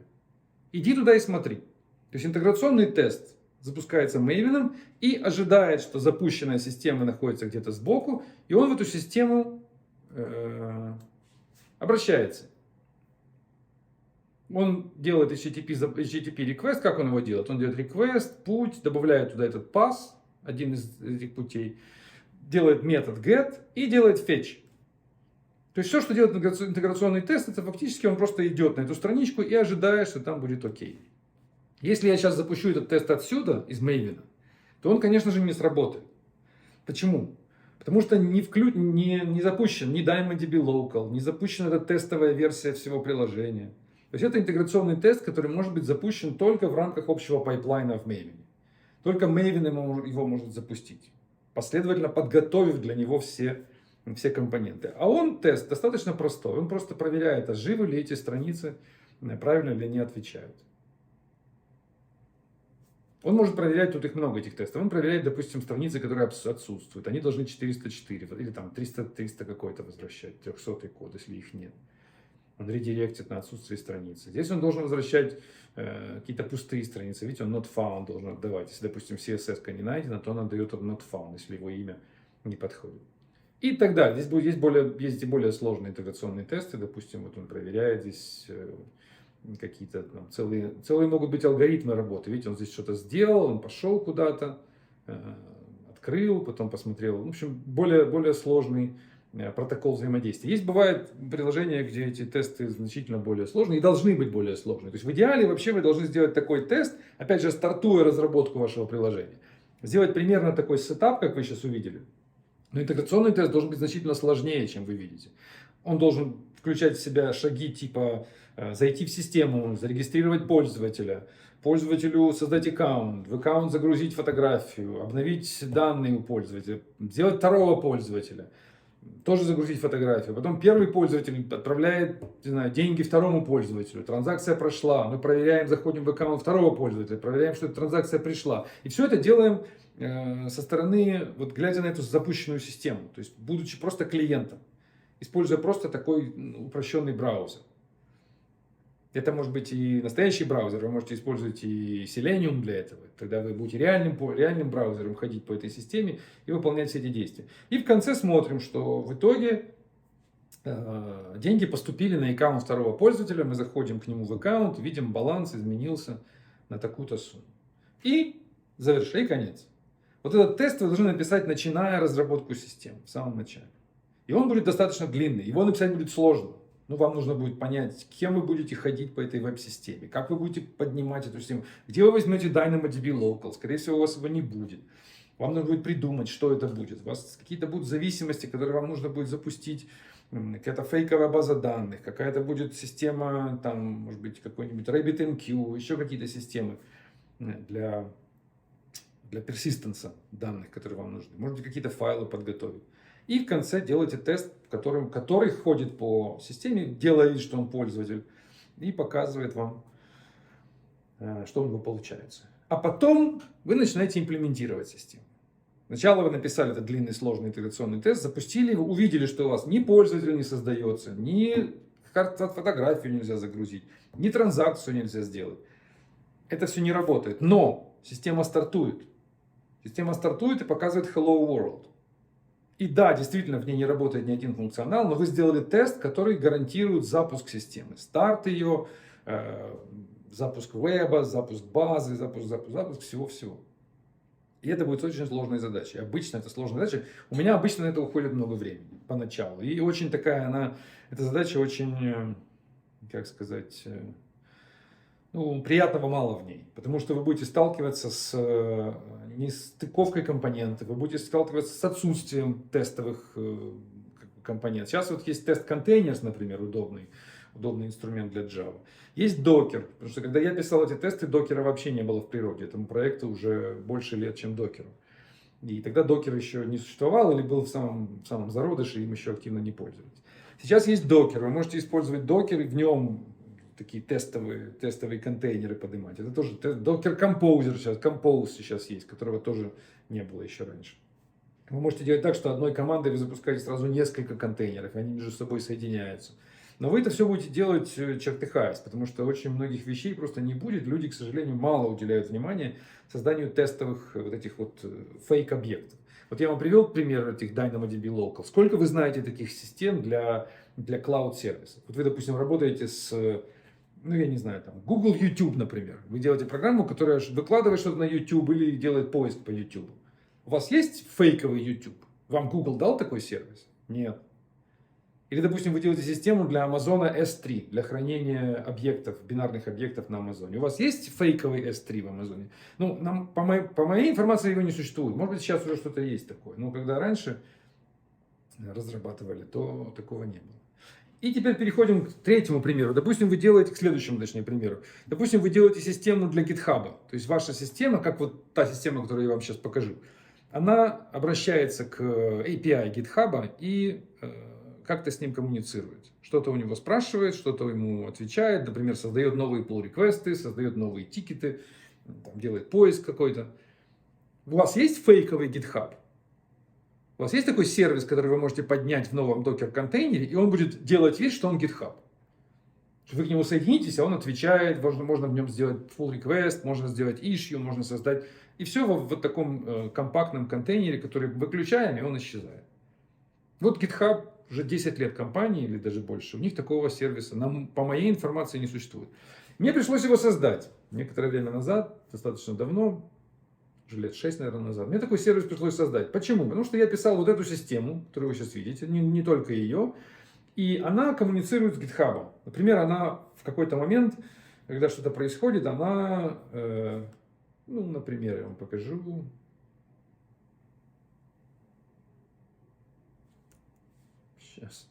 Speaker 1: Иди туда и смотри. То есть интеграционный тест запускается Maven и ожидает, что запущенная система находится где-то сбоку, и он в эту систему обращается. Он делает HTTP request. Как он его делает? Он делает request, путь, добавляет туда этот pass, один из этих путей, делает метод get и делает fetch. То есть все, что делает интеграционный тест, это фактически он просто идет на эту страничку и ожидает, что там будет окей. Если я сейчас запущу этот тест отсюда, из Maven, то он, конечно же, не сработает. Почему? Потому что не запущен ни DynamoDB Local, не запущена эта тестовая версия всего приложения. То есть это интеграционный тест, который может быть запущен только в рамках общего пайплайна в Maven. Только Maven его может запустить, последовательно подготовив для него все компоненты. А тест достаточно простой. Он просто проверяет, а живы ли эти страницы, правильно ли они отвечают. Он может проверять, тут их много, этих тестов. Он проверяет, допустим, страницы, которые отсутствуют. Они должны 404 или там 300 какой-то возвращать, 300 код, если их нет. Он редиректит на отсутствие страницы. Здесь он должен возвращать какие-то пустые страницы. Видите, он not found должен отдавать. Если, допустим, CSS не найдена, то он отдает not found, если его имя не подходит. И так далее. Здесь есть и более сложные интеграционные тесты. Допустим, вот он проверяет здесь какие-то там, целые могут быть алгоритмы работы. Видите, он здесь что-то сделал, он пошел куда-то, открыл, потом посмотрел. В общем, более сложный протокол взаимодействия. Бывают приложения, где эти тесты значительно более сложные и должны быть более сложные. То есть в идеале вообще вы должны сделать такой тест, опять же, стартуя разработку вашего приложения. Сделать примерно такой сетап, как вы сейчас увидели. Но интеграционный тест должен быть значительно сложнее, чем вы видите. Он должен включать в себя шаги типа зайти в систему, зарегистрировать пользователя, пользователю создать аккаунт, в аккаунт загрузить фотографию, обновить данные у пользователя, сделать второго пользователя, тоже загрузить фотографию. Потом первый пользователь отправляет, не знаю, деньги второму пользователю, транзакция прошла, мы проверяем, заходим в аккаунт второго пользователя, проверяем, что эта транзакция пришла. И все это делаем со стороны, вот глядя на эту запущенную систему, то есть будучи просто клиентом, используя просто такой упрощенный браузер. Это может быть и настоящий браузер, вы можете использовать и Selenium для этого. Тогда вы будете реальным браузером ходить по этой системе и выполнять все эти действия. И в конце смотрим, что в итоге деньги поступили на аккаунт второго пользователя. Мы заходим к нему в аккаунт, видим, баланс изменился на такую-то сумму. И завершай, конец. Вот этот тест вы должны написать, начиная разработку системы в самом начале. И он будет достаточно длинный, его написать будет сложно. Вам нужно будет понять, кем вы будете ходить по этой веб-системе, как вы будете поднимать эту систему, где вы возьмете DynamoDB Local, скорее всего, у вас его не будет. Вам нужно будет придумать, что это будет. У вас какие-то будут зависимости, которые вам нужно будет запустить, какая-то фейковая база данных, какая-то будет система, там, может быть, какой-нибудь RabbitMQ, еще какие-то системы для персистенса данных, которые вам нужны. Можете какие-то файлы подготовить. И в конце делаете тест, который ходит по системе, делает, что он пользователь, и показывает вам, что у него получается. А потом вы начинаете имплементировать систему. Сначала вы написали этот длинный сложный интеграционный тест, запустили его, увидели, что у вас ни пользователь не создается, ни фотографию нельзя загрузить, ни транзакцию нельзя сделать. Это все не работает. Но система стартует. Система стартует и показывает Hello World. И да, действительно, в ней не работает ни один функционал, но вы сделали тест, который гарантирует запуск системы. Старт ее, запуск веба, запуск базы, запуск всего-всего. И это будет очень сложной задачей. Обычно это сложная задача. У меня обычно на это уходит много времени поначалу. И очень такая эта задача очень, как сказать, приятного мало в ней. Потому что вы будете сталкиваться с нестыковкой компонентов, вы будете сталкиваться с отсутствием тестовых компонентов. Сейчас вот есть тест Containers, например, удобный инструмент для Java. Есть Docker, потому что когда я писал эти тесты, докера вообще не было в природе. Этому проекту уже больше лет, чем докеру. И тогда докер еще не существовал или был в самом зародыше, им еще активно не пользовались. Сейчас есть докер, вы можете использовать докер, и в нем такие тестовые контейнеры поднимать. Это тоже Docker Composer сейчас, Compose сейчас есть, которого тоже не было еще раньше. Вы можете делать так, что одной командой вы запускаете сразу несколько контейнеров, и они между собой соединяются. Но вы это все будете делать чертыхаясь, потому что очень многих вещей просто не будет. Люди, к сожалению, мало уделяют внимания созданию тестовых вот этих вот фейк-объектов. Вот я вам привел пример этих DynamoDB Local. Сколько вы знаете таких систем для клауд-сервисов? Вот вы, допустим, работаете с, ну я не знаю, там, Google YouTube, например. Вы делаете программу, которая выкладывает что-то на YouTube или делает поиск по YouTube. У вас есть фейковый YouTube? Вам Google дал такой сервис? Нет. Или, допустим, вы делаете систему для Amazon S3, для хранения объектов, бинарных объектов на Амазоне. У вас есть фейковый S3 в Амазоне? Ну, по моей информации его не существует. Может быть, сейчас уже что-то есть такое. Но когда раньше разрабатывали, то такого не было. И теперь переходим к третьему примеру. Допустим, вы делаете, к следующему, точнее, примеру. Допустим, вы делаете систему для GitHub. То есть ваша система, как вот та система, которую я вам сейчас покажу, она обращается к API GitHub и как-то с ним коммуницирует. Что-то у него спрашивает, что-то ему отвечает, например, создает новые pull-реквесты, создает новые тикеты, там, делает поиск какой-то. У вас есть фейковый GitHub? У вас есть такой сервис, который вы можете поднять в новом докер-контейнере, и он будет делать вид, что он GitHub? Вы к нему соединитесь, а он отвечает, можно в нем сделать pull-request, можно сделать issue, можно создать... И все в вот таком компактном контейнере, который выключаем, и он исчезает. Вот GitHub уже 10 лет компании, или даже больше, у них такого сервиса, по моей информации, не существует. Мне пришлось его создать некоторое время назад, достаточно давно, уже лет 6, наверное, назад. Мне такой сервис пришлось создать. Почему? Потому что я писал вот эту систему, которую вы сейчас видите, не только ее, и она коммуницирует с GitHub. Например, она в какой-то момент, когда что-то происходит, она, ну, например, я вам покажу. Сейчас.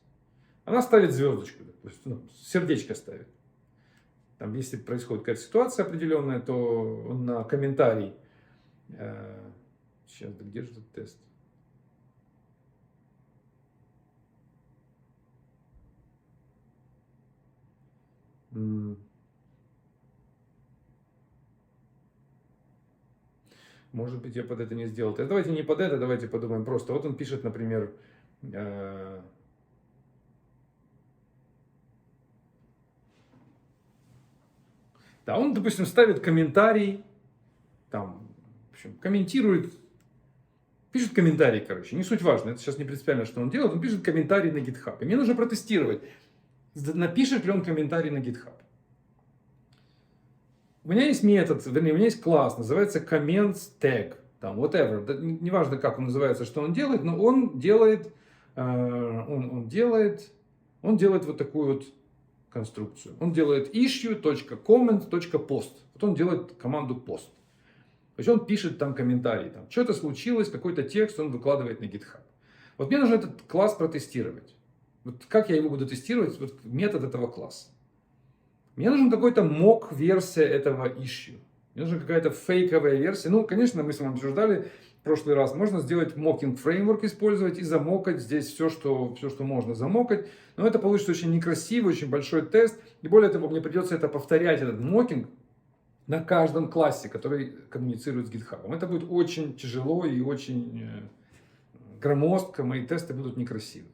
Speaker 1: Она ставит звездочку, допустим, ну, сердечко ставит. Там, если происходит какая-то ситуация определенная, то он на комментарий. Сейчас, да где же этот тест? Может быть, я под это не сделал. Давайте не под это, давайте подумаем просто. Вот он пишет, например, да, он, допустим, ставит комментарий, там, в общем, комментирует, пишет комментарий, короче, не суть важно, это сейчас не принципиально, что он делает, он пишет комментарий на GitHub. И мне нужно протестировать, напишет ли он комментарий на GitHub. У меня есть метод, вернее, у меня есть класс, называется comments tag, там, whatever, неважно, как он называется, что он делает, но он делает, он делает вот такую вот конструкцию. Он делает issue.comment.post. Вот он делает команду post. То есть он пишет там комментарий, там, что-то случилось, какой-то текст он выкладывает на GitHub. Вот мне нужно этот класс протестировать. Вот как я его буду тестировать? Вот метод этого класса. Мне нужен какой-то mock-версия этого issue. Мне нужна какая-то фейковая версия. Ну, конечно, мы с вами обсуждали в прошлый раз. Можно сделать mocking фреймворк использовать и замокать здесь все, что можно замокать. Но это получится очень некрасиво, очень большой тест. И более того, мне придется это повторять, этот мокинг, на каждом классе, который коммуницирует с GitHub. Это будет очень тяжело и очень громоздко. Мои тесты будут некрасивые.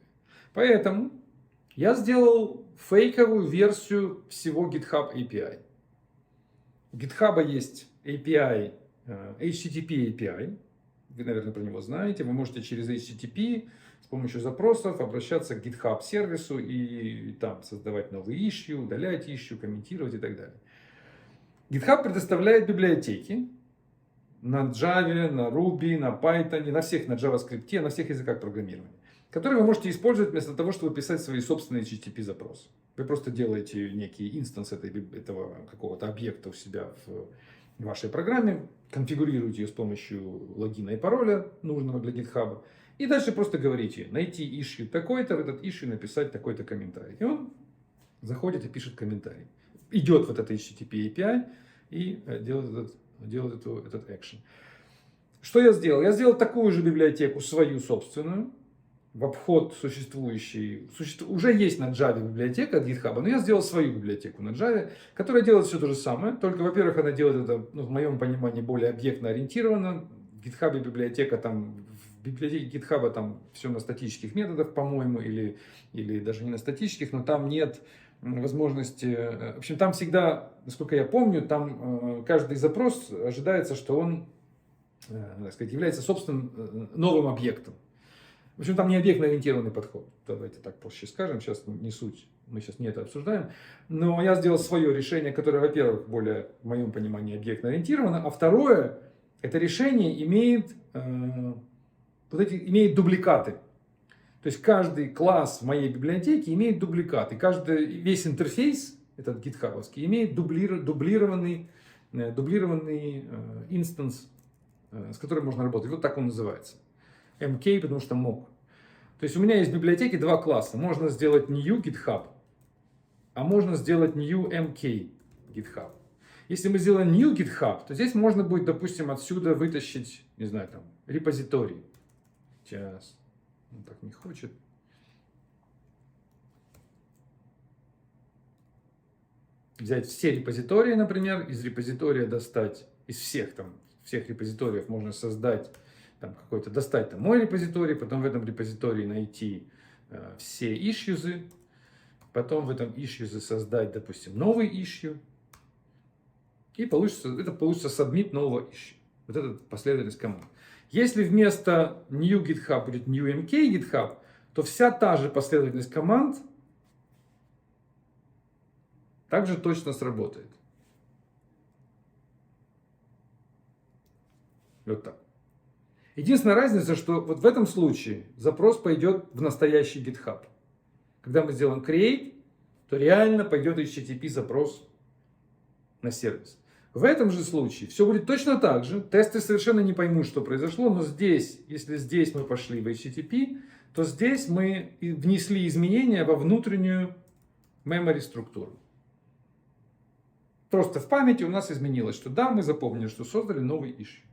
Speaker 1: Поэтому я сделал фейковую версию всего GitHub API. У GitHub есть API, HTTP API. Вы, наверное, про него знаете. Вы можете через HTTP с помощью запросов обращаться к GitHub сервису и там создавать новые issue, удалять issue, комментировать и так далее. GitHub предоставляет библиотеки на Java, на Ruby, на Python, на всех, на JavaScript, на всех языках программирования, которые вы можете использовать вместо того, чтобы писать свои собственные HTTP запросы. Вы просто делаете некий инстанс этого какого-то объекта у себя в вашей программе, конфигурируете ее с помощью логина и пароля, нужного для GitHub, и дальше просто говорите, найти issue такой-то, в этот issue написать такой-то комментарий. И он заходит и пишет комментарий. Идет вот это HTTP API и делает этот action. Что я сделал? Я сделал такую же библиотеку, свою собственную, в обход существующей, уже есть на Java библиотека от GitHub, но я сделал свою библиотеку на Java, которая делает все то же самое, только, во-первых, она делает это, ну, в моем понимании, более объектно ориентировано. В GitHub библиотека, там, в библиотеке GitHub там все на статических методах, по-моему, или даже не на статических, но там нет возможности, в общем, там всегда, насколько я помню, там каждый запрос ожидается, что он, так сказать, является собственным новым объектом. В общем, там не объектно-ориентированный подход. Давайте так проще скажем, сейчас не суть, мы сейчас не это обсуждаем. Но я сделал свое решение, которое, во-первых, более, в моем понимании, объектно-ориентировано, а второе, это решение имеет, имеет дубликаты. То есть каждый класс в моей библиотеке имеет дубликаты. Весь интерфейс, этот гитхабовский, имеет дублированный инстанс, с которым можно работать. Вот так он называется. MK, потому что мог. То есть у меня есть в библиотеке два класса. Можно сделать new GitHub, а можно сделать new MK GitHub. Если мы сделаем new GitHub, то здесь можно будет, допустим, отсюда вытащить, не знаю, там, репозиторий. Сейчас. Он так не хочет. Взять все репозитории, например, из репозитория достать, из всех репозиториев можно создать там какой-то, достать там мой репозиторий, потом в этом репозитории найти все ишьюзы, потом в этом ишьюзе создать, допустим, новый issue, и это получится submit нового issue. Вот эта последовательность команд. Если вместо new GitHub будет new MK GitHub, то вся та же последовательность команд также точно сработает. Вот так. Единственная разница, что вот в этом случае запрос пойдет в настоящий GitHub. Когда мы сделаем create, то реально пойдет HTTP запрос на сервис. В этом же случае все будет точно так же. Тесты совершенно не поймут, что произошло, но здесь, если здесь мы пошли в HTTP, то здесь мы внесли изменения во внутреннюю memory структуру. Просто в памяти у нас изменилось, что да, мы запомнили, что создали новый issue.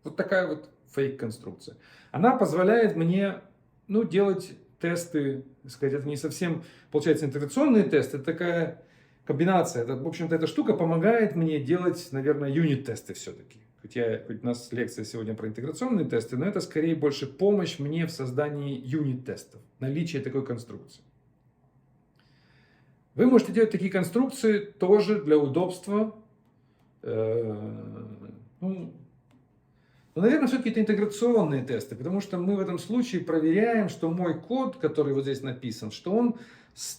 Speaker 1: Вот такая вот фейк-конструкция. Она позволяет мне, делать тесты, так сказать, это не совсем, получается, интеграционные тесты, это такая комбинация. В общем-то, эта штука помогает мне делать, наверное, юнит-тесты все-таки. Хоть у нас лекция сегодня про интеграционные тесты, но это скорее больше помощь мне в создании юнит-тестов, наличие такой конструкции. Вы можете делать такие конструкции тоже для удобства. Наверное, все-таки это интеграционные тесты, потому что мы в этом случае проверяем, что мой код, который вот здесь написан, что он с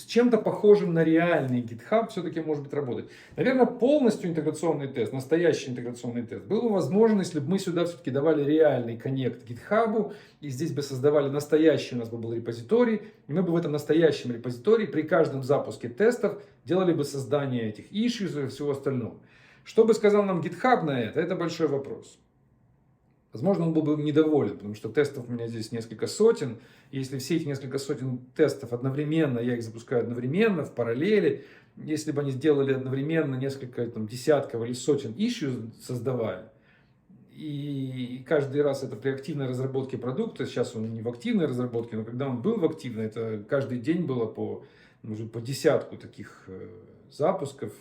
Speaker 1: чем-то похожим на реальный GitHub все-таки может быть работать. Наверное, полностью интеграционный тест, настоящий интеграционный тест, был бы возможен, если бы мы сюда все-таки давали реальный коннект к GitHub, и здесь бы создавали настоящий, у нас бы был репозиторий, и мы бы в этом настоящем репозитории при каждом запуске тестов делали бы создание этих issues и всего остального. Что бы сказал нам GitHub на это большой вопрос. Возможно, он был бы недоволен, потому что тестов у меня здесь несколько сотен. И если все эти несколько сотен тестов одновременно, я их запускаю одновременно, в параллели, если бы они сделали одновременно несколько десятков или сотен issues, создавая, и каждый раз это при активной разработке продукта, сейчас он не в активной разработке, но когда он был в активной, это каждый день было по десятку таких запусков,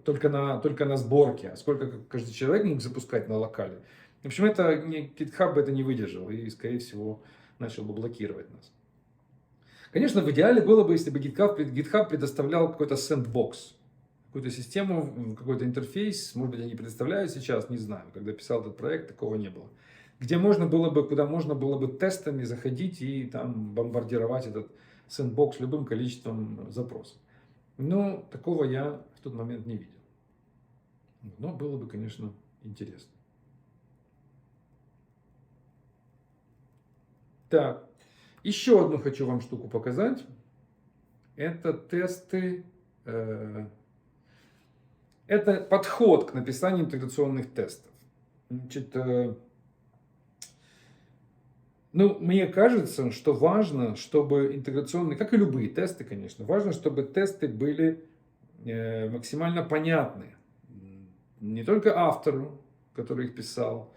Speaker 1: только на сборке, а сколько каждый человек мог запускать на локале. В общем, GitHub это не выдержал и, скорее всего, начал бы блокировать нас. Конечно, в идеале было бы, если бы GitHub предоставлял какой-то сэндбокс, какую-то систему, какой-то интерфейс, может быть, они предоставляют сейчас, не знаю. Когда писал этот проект, такого не было. Куда можно было бы тестами заходить и там бомбардировать этот сэндбокс любым количеством запросов. Но такого я в тот момент не видел. Но было бы, конечно, интересно. Так, еще одну хочу вам штуку показать. Это тесты, это подход к написанию интеграционных тестов. Значит, мне кажется, что важно, чтобы интеграционные, как и любые тесты, конечно, важно, чтобы тесты были максимально понятны. Не только автору, который их писал,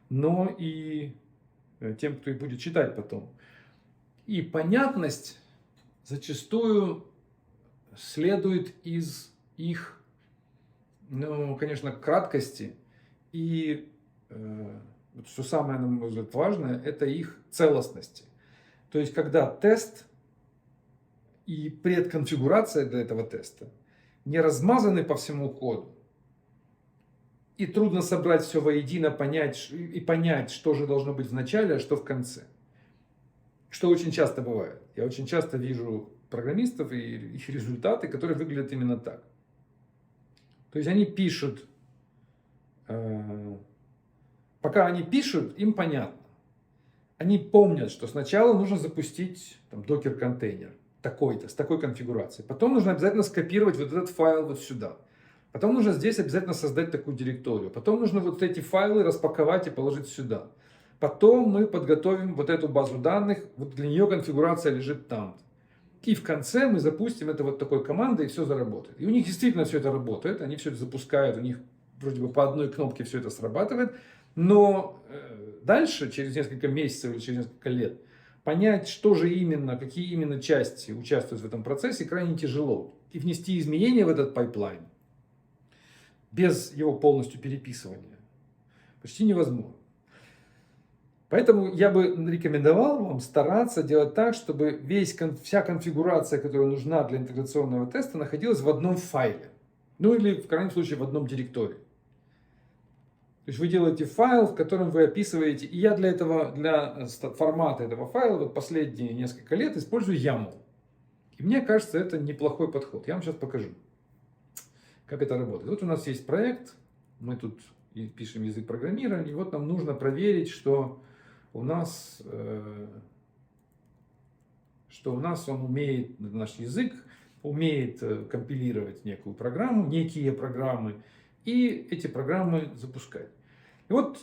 Speaker 1: но и тем, кто их будет читать потом. И понятность зачастую следует из их, ну, конечно, краткости. И что самое, на мой взгляд, важное, это их целостности. То есть, когда тест и предконфигурация для этого теста не размазаны по всему коду, и трудно собрать все воедино, понять, что же должно быть в начале, а что в конце. Что очень часто бывает. Я очень часто вижу программистов и их результаты, которые выглядят именно так. То есть они пишут, пока они пишут, им понятно. Они помнят, что сначала нужно запустить докер-контейнер такой-то, с такой конфигурацией. Потом нужно обязательно скопировать вот этот файл вот сюда. Потом нужно здесь обязательно создать такую директорию. Потом нужно вот эти файлы распаковать и положить сюда. Потом мы подготовим вот эту базу данных, вот для нее конфигурация лежит там. И в конце мы запустим это вот такой командой, и все заработает. И у них действительно все это работает, они все это запускают, у них вроде бы по одной кнопке все это срабатывает. Но дальше, через несколько месяцев или через несколько лет, понять, что же именно, какие именно части участвуют в этом процессе, крайне тяжело. И внести изменения в этот пайплайн без его полностью переписывания почти невозможно. Поэтому я бы рекомендовал вам стараться делать так, чтобы вся конфигурация, которая нужна для интеграционного теста, находилась в одном файле. Ну или в крайнем случае в одном директории. То есть вы делаете файл, в котором вы описываете, и я для формата этого файла вот последние несколько лет использую YAML. И мне кажется, это неплохой подход. Я вам сейчас покажу, как это работает. Вот у нас есть проект, мы тут пишем язык программирования, и вот нам нужно проверить, что у нас он умеет, наш язык умеет компилировать некие программы, и эти программы запускать. И вот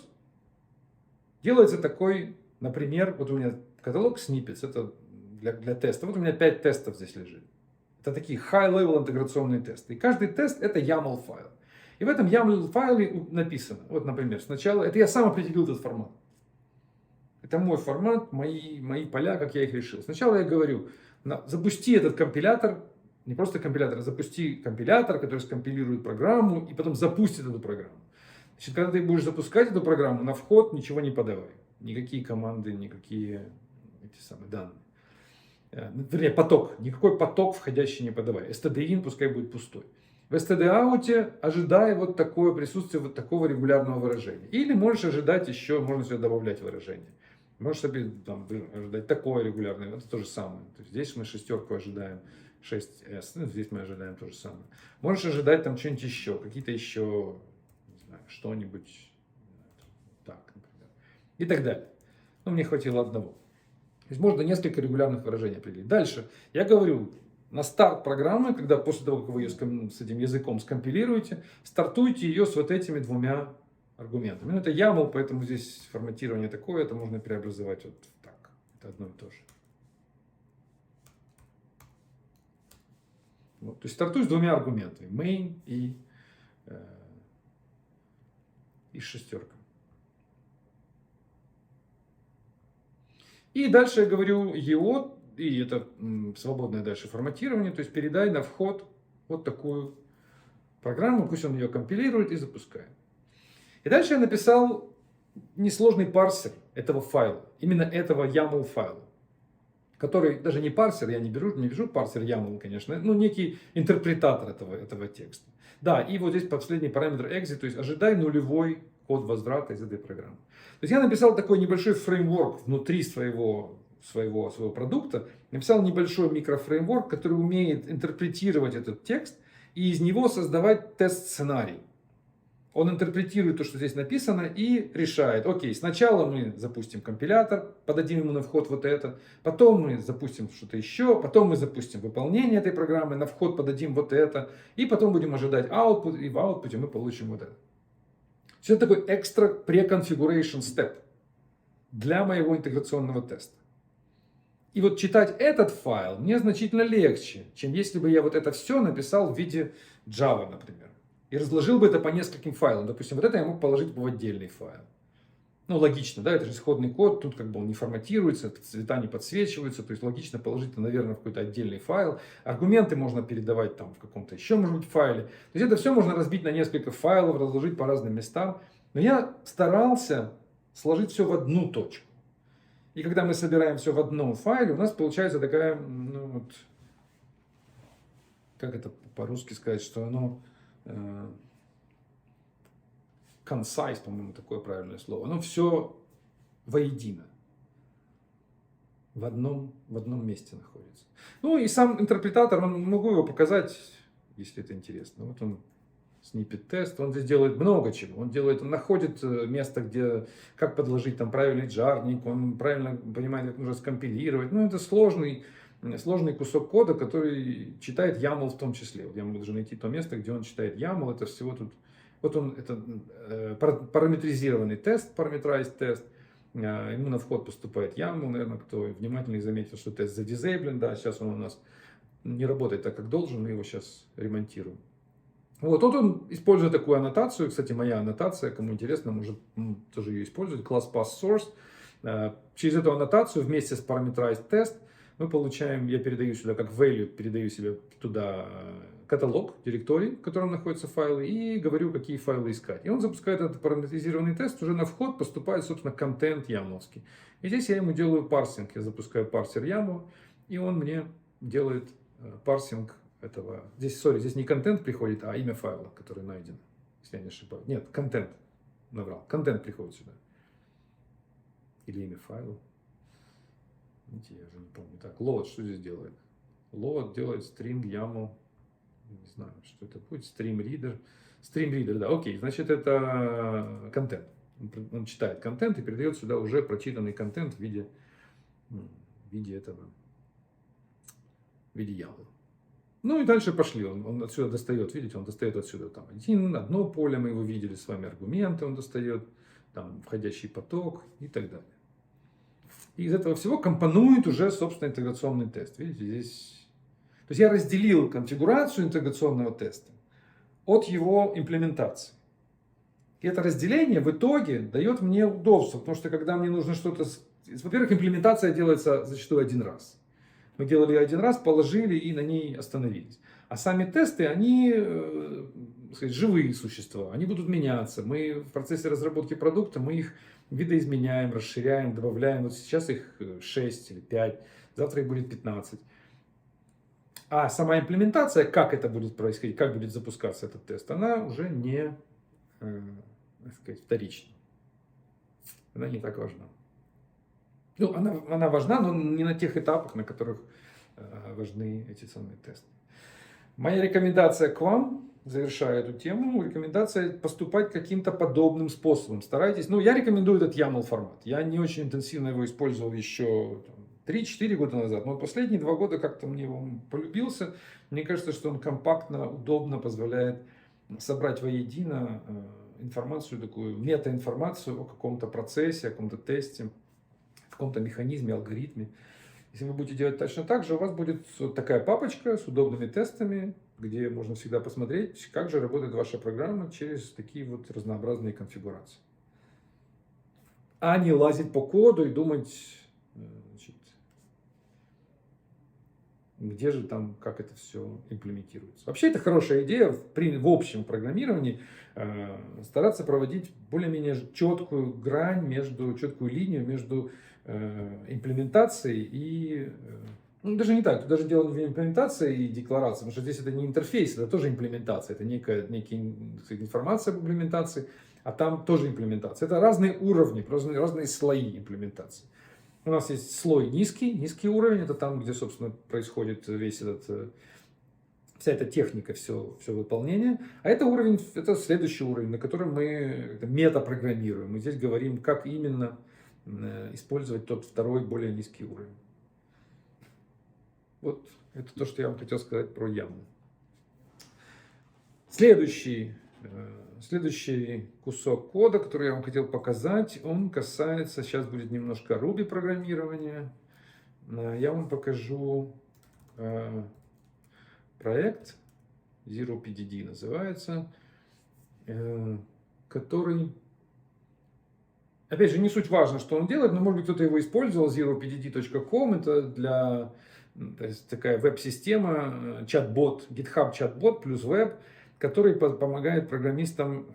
Speaker 1: делается такой, например, вот у меня каталог snippets, это для теста. Вот у меня 5 тестов здесь лежит. Это такие high-level интеграционные тесты. И каждый тест это YAML файл. И в этом YAML файле написано, вот, например, сначала, это я сам определил этот формат. Это мой формат, мои поля, как я их решил. Сначала я говорю, запусти этот компилятор, не просто компилятор, а запусти компилятор, который скомпилирует программу и потом запустит эту программу. Значит, когда ты будешь запускать эту программу, на вход ничего не подавай. Никакие команды, никакие данные. Вернее, поток. Никакой поток входящий не подавай. std-in пускай будет пустой. В std-out ожидай вот такое присутствие вот такого регулярного выражения. Или можешь ожидать еще, можно сюда добавлять выражение. Можешь себе ожидать такое регулярное, это то же самое. То есть здесь мы шестерку ожидаем, 6s, здесь мы ожидаем то же самое. Можешь ожидать там что-нибудь еще, какие-то еще, не знаю, что-нибудь так, например. И так далее. Но мне хватило одного. То есть можно несколько регулярных выражений определить. Дальше я говорю, на старт программы, когда после того, как вы ее с этим языком скомпилируете, стартуйте ее с вот этими двумя аргументами. Ну, это YAML, поэтому здесь форматирование такое, это можно преобразовать вот так. Это одно и то же. Вот, то есть стартуй с двумя аргументами. Main и шестерка. И дальше я говорю EO, и это свободное дальше форматирование, то есть передай на вход вот такую программу, пусть он ее компилирует и запускает. И дальше я написал несложный парсер этого файла, именно этого YAML файла, который даже не парсер, я не вяжу парсер YAML, конечно, но некий интерпретатор этого текста. Да, и вот здесь последний параметр exit, то есть ожидай нулевой код возврата из этой программы. То есть я написал такой небольшой фреймворк внутри своего продукта, написал небольшой микрофреймворк, который умеет интерпретировать этот текст и из него создавать тест-сценарий. Он интерпретирует то, что здесь написано, и решает, окей, сначала мы запустим компилятор, подадим ему на вход вот это, потом мы запустим что-то еще, потом мы запустим выполнение этой программы, на вход подадим вот это, и потом будем ожидать output, и в output мы получим вот это. Все это такой экстра pre-configuration step для моего интеграционного теста. И вот читать этот файл мне значительно легче, чем если бы я вот это все написал в виде Java, например. И разложил бы это по нескольким файлам. Допустим, вот это я мог положить в отдельный файл. Ну, логично, да, это же исходный код, тут как бы он не форматируется, цвета не подсвечиваются, то есть логично положить это, наверное, в какой-то отдельный файл. Аргументы можно передавать там в каком-то еще, может быть, файле. То есть это все можно разбить на несколько файлов, разложить по разным местам. Но я старался сложить все в одну точку. И когда мы собираем все в одном файле, у нас получается такая, ну вот, как это по-русски сказать, что оно concise, по-моему, такое правильное слово. Оно все воедино. В одном месте находится. Ну и сам интерпретатор, могу его показать, если это интересно. Вот он, snippet тест, он здесь делает много чего. Он находит место, где, как подложить там правильный джарник, он правильно понимает, как нужно скомпилировать. Ну это сложный кусок кода, который читает YAML в том числе. Вот я могу даже найти то место, где он читает YAML. Это всего тут, вот он, это параметризированный тест, parameterized тест. Ему на вход поступает YAML, наверное, кто внимательно заметил, что тест задизейблен, да, сейчас он у нас не работает так, как должен, мы его сейчас ремонтируем. Вот, тут он использует такую аннотацию, кстати, моя аннотация, кому интересно, может тоже ее использовать, класс passSource. Через эту аннотацию вместе с parameterized test мы получаем, я передаю сюда как value, передаю себе туда каталог директорий, в котором находятся файлы, и говорю, какие файлы искать. И он запускает этот параметризированный тест, уже на вход поступает, собственно, контент ямловский. И здесь я ему делаю парсинг, я запускаю парсер YAML, и он мне делает парсинг этого. Здесь не контент приходит, а имя файла, который найден, если я не ошибаюсь. Нет, контент, наврал. Контент приходит сюда. Или имя файла. Видите, я уже не помню. Так, load, что здесь делает? Load делает string YAML. Не знаю, что это будет. Stream reader, да, окей. Значит, это контент. Он читает контент и передает сюда уже прочитанный контент в виде этого, в виде YAML. Ну и дальше пошли. Он отсюда достает, видите, он достает отсюда там одно поле, мы его видели с вами, аргументы он достает, там входящий поток и так далее. И из этого всего компонует уже, собственно, интеграционный тест. Видите, здесь... То есть я разделил конфигурацию интеграционного теста от его имплементации. И это разделение в итоге дает мне удобство, потому что когда мне нужно что-то... Во-первых, имплементация делается зачастую один раз. Мы делали ее один раз, положили и на ней остановились. А сами тесты, они живые существа, они будут меняться. Мы в процессе разработки продукта, мы их видоизменяем, расширяем, добавляем. Вот сейчас их 6 или 5, завтра их будет 15. А сама имплементация, как это будет происходить, как будет запускаться этот тест, она уже не, так сказать, вторична. Она не так важна. Ну, она важна, но не на тех этапах, на которых важны эти самые тесты. Моя рекомендация к вам, завершая эту тему, рекомендация поступать каким-то подобным способом. Старайтесь, я рекомендую этот YAML формат. Я не очень интенсивно его использовал еще 3-4 года назад, но последние 2 года как-то мне он полюбился. Мне кажется, что он компактно, удобно позволяет собрать воедино информацию, такую метаинформацию о каком-то процессе, о каком-то тесте, в каком-то механизме, алгоритме. Если вы будете делать точно так же, у вас будет вот такая папочка с удобными тестами, где можно всегда посмотреть, как же работает ваша программа через такие вот разнообразные конфигурации. А не лазить по коду и думать, значит, где же там, как это все имплементируется. Вообще это хорошая идея в общем программировании стараться проводить более-менее четкую четкую линию между имплементацией и... даже не так, даже дело не в имплементации и декларации, потому что здесь это не интерфейс, это тоже имплементация, это некая информация об имплементации, а там тоже имплементация. Это разные уровни, разные слои имплементации. У нас есть слой низкий уровень, это там, где, собственно, происходит вся эта техника, все выполнение. А это следующий уровень, на котором мы метапрограммируем. Мы здесь говорим, как именно использовать тот второй, более низкий уровень. Вот это то, что я вам хотел сказать про YAML. Следующий кусок кода, который я вам хотел показать, он касается, сейчас будет немножко Ruby программирования. Я вам покажу проект, ZeroPDD называется, который Опять же, не суть важно, что он делает, но, может быть, кто-то его использовал, zeropdd.com, это для, то есть такая веб-система, чат-бот, GitHub чат-бот плюс веб, который помогает программистам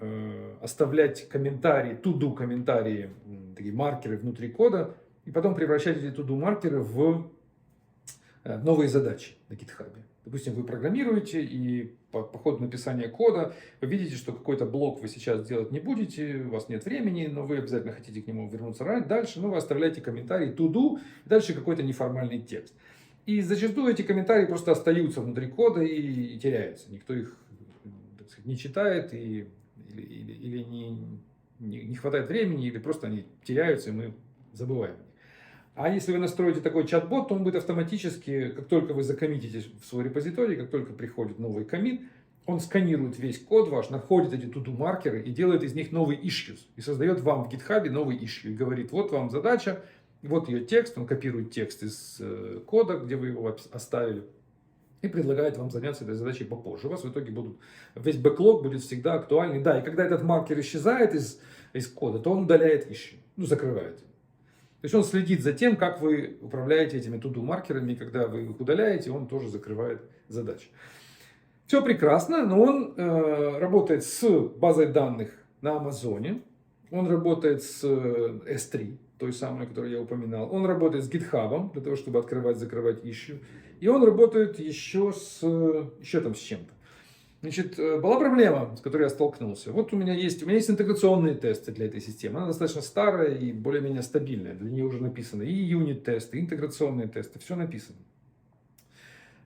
Speaker 1: оставлять комментарии, to-do комментарии, такие маркеры внутри кода, и потом превращать эти to-do маркеры в новые задачи на GitHub. Допустим, вы программируете, и по ходу написания кода вы видите, что какой-то блок вы сейчас делать не будете, у вас нет времени, но вы обязательно хотите к нему вернуться дальше, но вы оставляете комментарий to do, дальше какой-то неформальный текст. И зачастую эти комментарии просто остаются внутри кода и теряются. Никто их, так сказать, не читает, или не хватает времени, или просто они теряются, и мы забываем. А если вы настроите такой чат-бот, то он будет автоматически, как только вы закоммитите в свой репозиторий, как только приходит новый коммит, он сканирует весь код ваш, находит эти to-do маркеры и делает из них новый issues. И создает вам в GitHub новый issue. И говорит, вот вам задача, вот ее текст, он копирует текст из кода, где вы его оставили, и предлагает вам заняться этой задачей попозже. У вас в итоге весь бэклог будет всегда актуальный. Да, и когда этот маркер исчезает из кода, то он удаляет issue, закрывает. То есть он следит за тем, как вы управляете этими to-do маркерами, и когда вы их удаляете, он тоже закрывает задачи. Все прекрасно, но он работает с базой данных на Амазоне, он работает с S3, той самой, которую я упоминал, он работает с GitHub для того, чтобы открывать, закрывать issue, и он работает еще с чем-то. Значит, была проблема, с которой я столкнулся. Вот у меня есть интеграционные тесты для этой системы. Она достаточно старая и более-менее стабильная. Для нее уже написано и юнит-тесты, и интеграционные тесты. Все написано.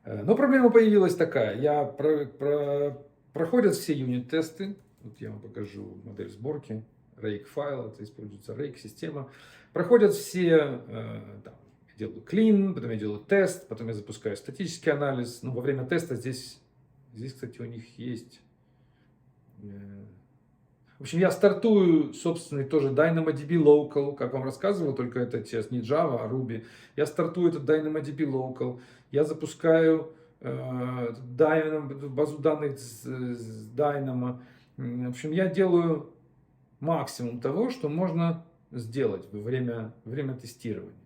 Speaker 1: Но проблема появилась такая. Проходят все юнит-тесты. Вот я вам покажу модель сборки. Rake файл, это используется Rake система. Проходят все, я делаю clean, потом я делаю тест, потом я запускаю статический анализ. Во время теста здесь, кстати, у них есть... В общем, я стартую собственный тоже DynamoDB Local, как вам рассказывал, только это сейчас не Java, а Ruby. Я стартую этот DynamoDB Local, я запускаю базу данных с Dynamo. В общем, я делаю максимум того, что можно сделать во время тестирования.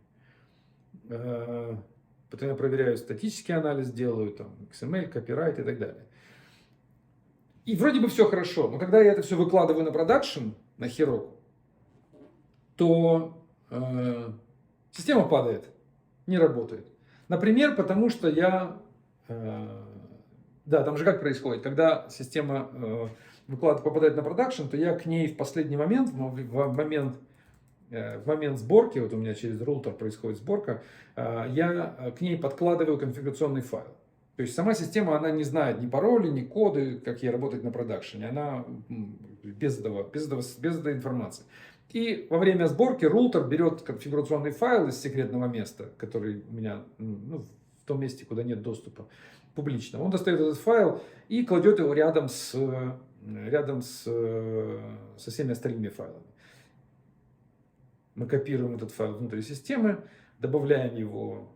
Speaker 1: Потом я проверяю статический анализ, делаю там XML, копирайт и так далее. И вроде бы все хорошо, но когда я это все выкладываю на продакшн, на Heroku, то система падает, не работает. Например, потому что там же как происходит, когда система попадает на продакшн, то я к ней в последний момент, в момент сборки, вот у меня через рутер происходит сборка, я к ней подкладываю конфигурационный файл. То есть сама система, она не знает ни пароли, ни коды, как ей работать на продакшене. Она без этой информации. И во время сборки рутер берет конфигурационный файл из секретного места, который у меня в том месте, куда нет доступа публичного. Он достает этот файл и кладет его рядом со всеми остальными файлами. Мы копируем этот файл внутри системы, добавляем его,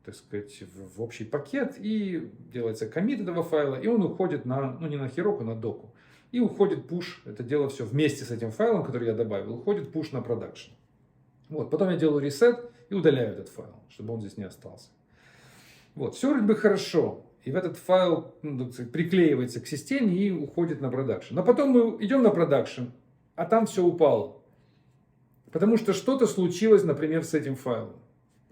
Speaker 1: так сказать, в общий пакет, и делается коммит этого файла, и он уходит не на Heroku, на доку. И уходит пуш, это дело все вместе с этим файлом, который я добавил, уходит пуш на продакшн. Вот, потом я делаю ресет и удаляю этот файл, чтобы он здесь не остался. Вот, все вроде бы хорошо. И в этот файл приклеивается к системе и уходит на продакшн. Но потом мы идем на продакшн, а там все упало. Потому что что-то случилось, например, с этим файлом.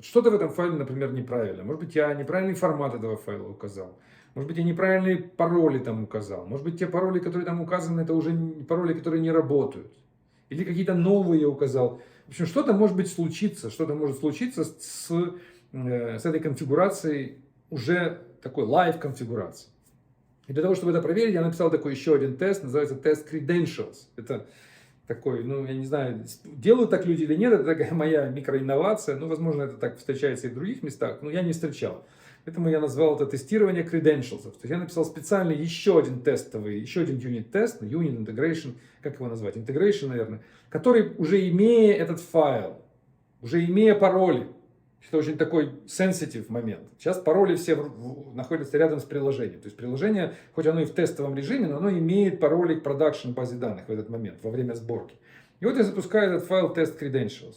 Speaker 1: Что-то в этом файле, например, неправильно. Может быть, я неправильный формат этого файла указал. Может быть, я неправильные пароли там указал. Может быть, те пароли, которые там указаны, это уже пароли, которые не работают. Или какие-то новые я указал. В общем, что-то может случиться с этой конфигурацией, уже такой лайв-конфигурацией. И для того, чтобы это проверить, я написал такой еще один тест, называется тест Credentials. Это такой, я не знаю, делают так люди или нет, это такая моя микроинновация, возможно, это так встречается и в других местах, но я не встречал. Поэтому я назвал это тестирование credentials. То есть я написал специально еще один юнит-тест, unit integration, как его назвать, integration, наверное, который уже имея этот файл, уже имея пароли, это очень такой sensitive момент. Сейчас пароли все находятся рядом с приложением. То есть приложение, хоть оно и в тестовом режиме, но оно имеет пароли к продакшн базе данных в этот момент, во время сборки. И вот я запускаю этот файл test credentials.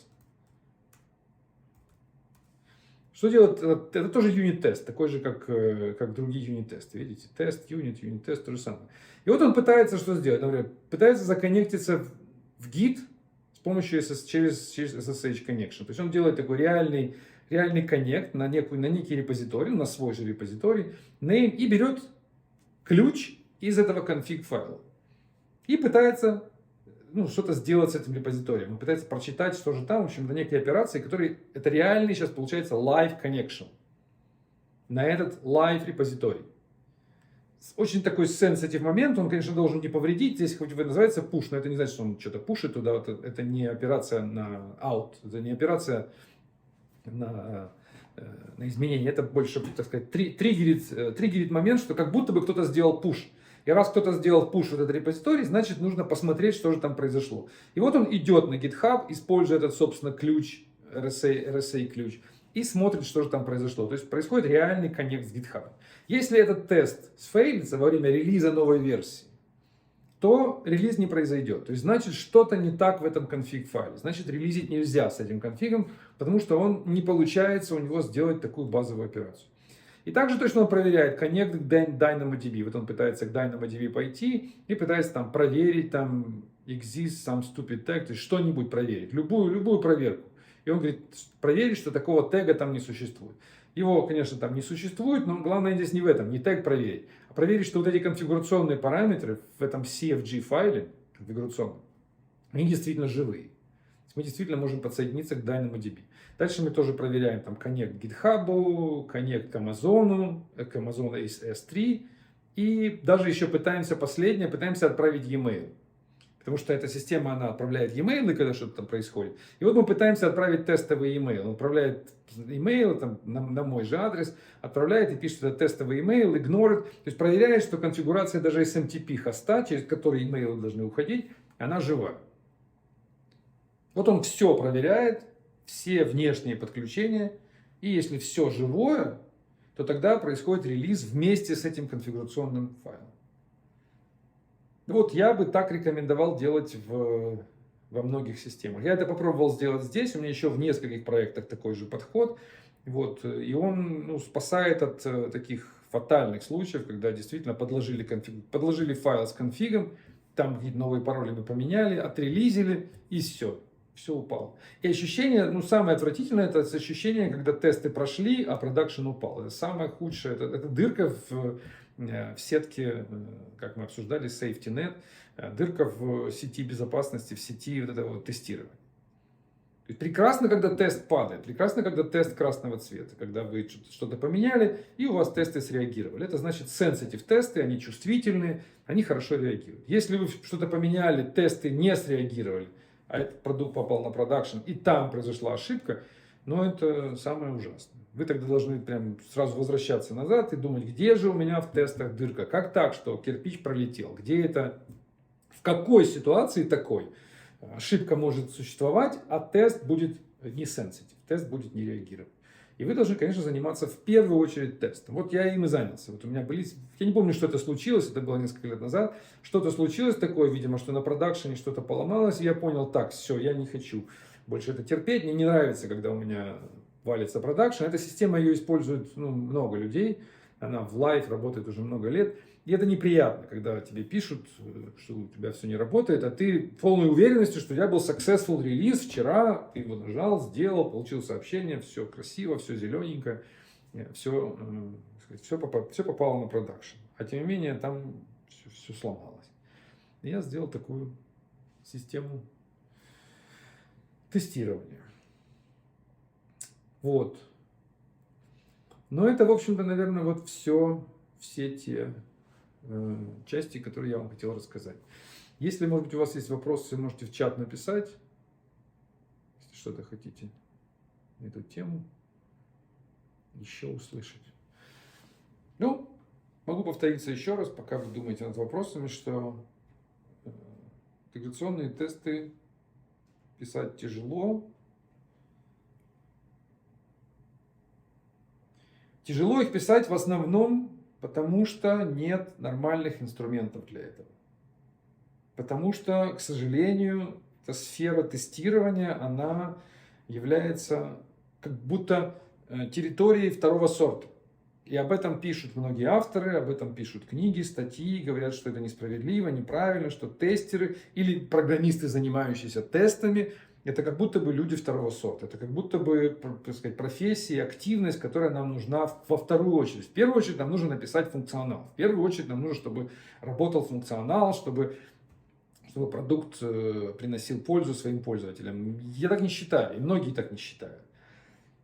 Speaker 1: Что делать? Это тоже юнит-тест, такой же, как другие юнит-тесты. Видите? Тест, юнит-тест, то же самое. И вот он пытается что сделать? Например, пытается законнектиться в Git с помощью через SSH connection. То есть он делает такой реальный коннект на некий репозиторий, на свой же репозиторий, name, и берет ключ из этого конфиг файла. И пытается что-то сделать с этим репозиторием. Он пытается прочитать, что же там. В общем, это некие операции, которые... Это реальный сейчас получается live connection на этот live репозиторий. Очень такой sensitive момент. Он, конечно, должен не повредить. Здесь хоть называется push, но это не значит, что он что-то пушит туда. Это не операция на out. Это не операция на изменение. Это больше, так сказать, триггерит момент, что как будто бы кто-то сделал push. И раз кто-то сделал push в этот репозиторий, значит нужно посмотреть, что же там произошло. И вот он идет на GitHub, используя этот, собственно, ключ, RSA ключ, и смотрит, что же там произошло. То есть происходит реальный коннект с GitHub. Если этот тест сфейлится во время релиза новой версии, то релиз не произойдет. То есть значит что-то не так в этом конфиг-файле. Значит релизить нельзя с этим конфигом, потому что он не получается у него сделать такую базовую операцию. И также точно он проверяет Connect к DynamoDB. Вот он пытается к DynamoDB пойти и пытается там проверить там exist some stupid tag, то есть что-нибудь проверить, любую проверку. И он говорит, проверить, что такого тега там не существует. Его, конечно, там не существует, но главное здесь не в этом, не тег проверить, а проверить, что вот эти конфигурационные параметры в этом CFG файле конфигурационном, они действительно живые. Мы действительно можем подсоединиться к DynamoDB. Дальше мы тоже проверяем там Connect к GitHub, Connect к Amazon S3. И даже еще пытаемся отправить e-mail. Потому что эта система, она отправляет e-mail, когда что-то там происходит. И вот мы пытаемся отправить тестовый e-mail. Он отправляет e-mail там, на мой же адрес, отправляет и пишет этот тестовый e-mail, игнорит. То есть проверяет, что конфигурация даже SMTP хоста, через который e-mail должны уходить, она жива. Вот он все проверяет, все внешние подключения, и если все живое, то тогда происходит релиз вместе с этим конфигурационным файлом. Вот я бы так рекомендовал делать во многих системах. Я это попробовал сделать здесь, у меня еще в нескольких проектах такой же подход. Вот, и он спасает от таких фатальных случаев, когда действительно подложили файл с конфигом, там какие-то новые пароли мы поменяли, отрелизили, и все упало. И ощущение, самое отвратительное, это ощущение, когда тесты прошли, а продакшн упал. Это самое худшее, это дырка в сетке, как мы обсуждали, safety net, дырка в сети безопасности, в сети вот этого тестирования. Прекрасно, когда тест падает, прекрасно, когда тест красного цвета, когда вы что-то поменяли, и у вас тесты среагировали. Это значит sensitive тесты, они чувствительные, они хорошо реагируют. Если вы что-то поменяли, тесты не среагировали, а этот продукт попал на продакшн, и там произошла ошибка, это самое ужасное. Вы тогда должны прям сразу возвращаться назад и думать, где же у меня в тестах дырка, как так, что кирпич пролетел, где это, в какой ситуации такой ошибка может существовать, а тест будет не sensitive, тест будет не реагировать. И вы должны, конечно, заниматься в первую очередь тестом. Вот я им и занялся. Вот у меня были, я не помню, что это случилось, это было несколько лет назад. Что-то случилось такое, видимо, что на продакшене что-то поломалось, и я понял, так, все, я не хочу больше это терпеть. Мне не нравится, когда у меня валится продакшн. Эта система, ее использует много людей. Она в лайв работает уже много лет. И это неприятно, когда тебе пишут, что у тебя все не работает, а ты в полной уверенности, что у тебя был successful релиз вчера, ты его нажал, сделал, получил сообщение, все красиво, все зелененько, все попало на продакшн. А тем не менее там все сломалось. И я сделал такую систему тестирования. Вот. Но это, в общем-то, наверное, вот все те части, которые я вам хотел рассказать. Если, может быть, у вас есть вопросы, можете в чат написать, если что-то хотите на эту тему еще услышать. Могу повториться еще раз, пока вы думаете над вопросами, что интеграционные тесты писать тяжело. Тяжело их писать в основном, потому что нет нормальных инструментов для этого. Потому что, к сожалению, эта сфера тестирования, она является как будто территорией второго сорта. И об этом пишут многие авторы, об этом пишут книги, статьи, говорят, что это несправедливо, неправильно, что тестеры или программисты, занимающиеся тестами, это как будто бы люди второго сорта. Это как будто бы, так сказать, профессия, активность, которая нам нужна во вторую очередь. В первую очередь нам нужно написать функционал. В первую очередь нам нужно, чтобы работал функционал, чтобы продукт приносил пользу своим пользователям. Я так не считаю, и многие так не считают.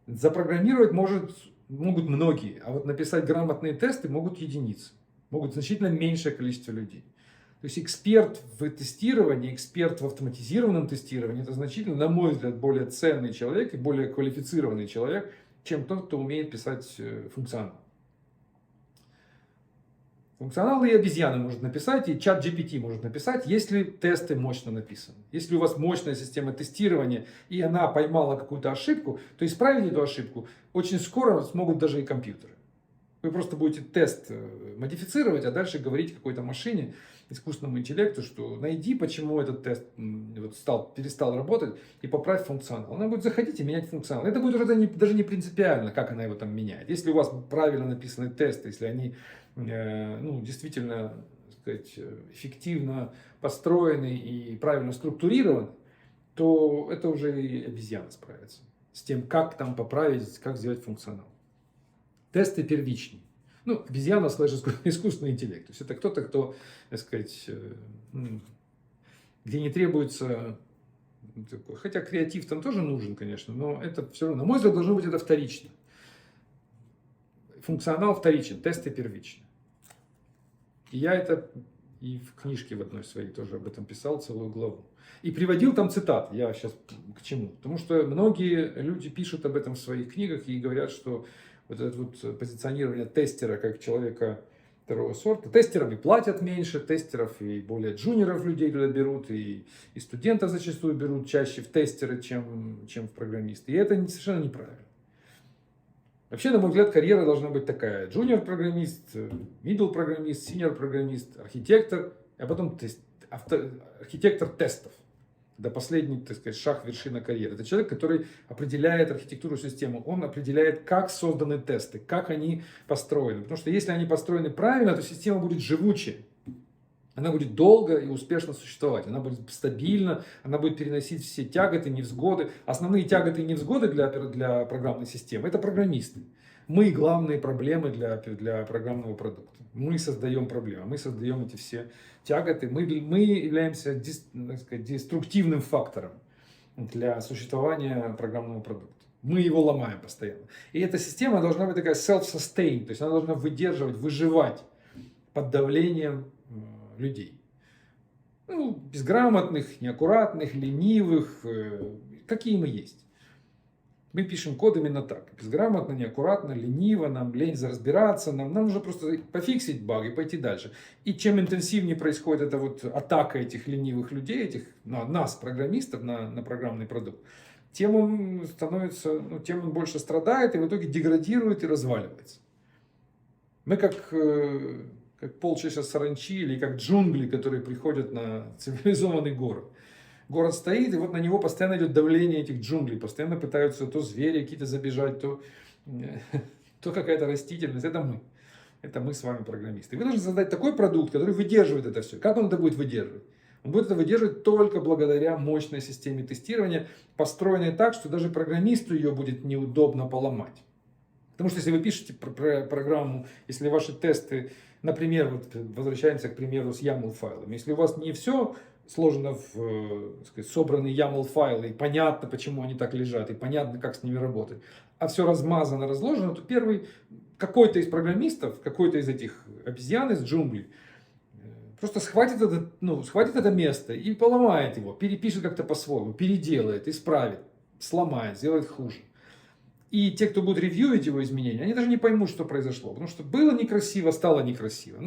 Speaker 1: Запрограммировать могут многие, а вот написать грамотные тесты могут единицы, могут значительно меньшее количество людей. То есть эксперт в тестировании, эксперт в автоматизированном тестировании, это значительно, на мой взгляд, более ценный человек и более квалифицированный человек, чем тот, кто умеет писать функционал. Функционал и обезьяна может написать, и чат GPT может написать, если тесты мощно написаны. Если у вас мощная система тестирования, и она поймала какую-то ошибку, то исправить эту ошибку очень скоро смогут даже и компьютеры. Вы просто будете тест модифицировать, а дальше говорить какой-то машине, искусственному интеллекту, что найди, почему этот тест перестал работать, и поправь функционал. Она будет заходить и менять функционал. Это будет уже даже не принципиально, как она его там меняет. Если у вас правильно написаны тесты, если они действительно, так сказать, эффективно построены и правильно структурированы, то это уже и обезьяна справится с тем, как там поправить, как сделать функционал. Тесты первичные. Обезьяна слэш искусственный интеллект. То есть это кто-то, кто, так сказать, где не требуется такой. Хотя креатив там тоже нужен, конечно, но это все равно, на мой взгляд, должно быть это вторично. Функционал вторичен, тесты первичны. И я это и в книжке в одной своей тоже об этом писал целую главу. И приводил там цитаты. Я сейчас к чему? Потому что многие люди пишут об этом в своих книгах и говорят, что вот это вот позиционирование тестера как человека второго сорта. Тестерам и платят меньше, тестеров и более джуниоров людей туда берут, и студентов зачастую берут чаще в тестеры, чем в программисты. И это совершенно неправильно. Вообще, на мой взгляд, карьера должна быть такая: джуниор-программист, middle-программист, senior-программист, архитектор, а потом архитектор тестов. Это последний, так сказать, шаг, вершина карьеры. Это человек, который определяет архитектуру системы, он определяет, как созданы тесты, как они построены. Потому что если они построены правильно, то система будет живучей. Она будет долго и успешно существовать, она будет стабильна, она будет переносить все тяготы, невзгоды. Основные тяготы и невзгоды для программной системы – это программисты. Мы главные проблемы для программного продукта. Мы создаем проблемы, мы создаем эти все тяготы. Мы являемся, так сказать, деструктивным фактором для существования программного продукта. Мы его ломаем постоянно. И эта система должна быть такая self-sustained, то есть она должна выдерживать, выживать под давлением людей. Безграмотных, неаккуратных, ленивых, какие мы есть. Мы пишем код именно так. Безграмотно, неаккуратно, лениво, нам лень разбираться, нам нужно просто пофиксить баг и пойти дальше. И чем интенсивнее происходит эта вот атака этих ленивых людей, нас, программистов, на программный продукт, тем он становится, тем он больше страдает и в итоге деградирует и разваливается. Мы как полчища саранчи или как джунгли, которые приходят на цивилизованный город. Город стоит, и вот на него постоянно идет давление этих джунглей, постоянно пытаются то звери какие-то забежать, то какая-то растительность. Это мы. Это мы с вами программисты. Вы должны создать такой продукт, который выдерживает это все. Как он это будет выдерживать? Он будет это выдерживать только благодаря мощной системе тестирования, построенной так, что даже программисту ее будет неудобно поломать. Потому что если вы пишете программу, если ваши тесты, например, возвращаемся к примеру с YAML файлами, если у вас не все сложено в, сказать, собранный YAML файл, и понятно, почему они так лежат, и понятно, как с ними работать, а все размазано, разложено, то какой-то из программистов, какой-то из этих обезьян из джунглей, просто схватит это место и поломает его, перепишет как-то по-своему, переделает, исправит, сломает, сделает хуже. И те, кто будут ревьюить его изменения, они даже не поймут, что произошло. Потому что было некрасиво, стало некрасиво.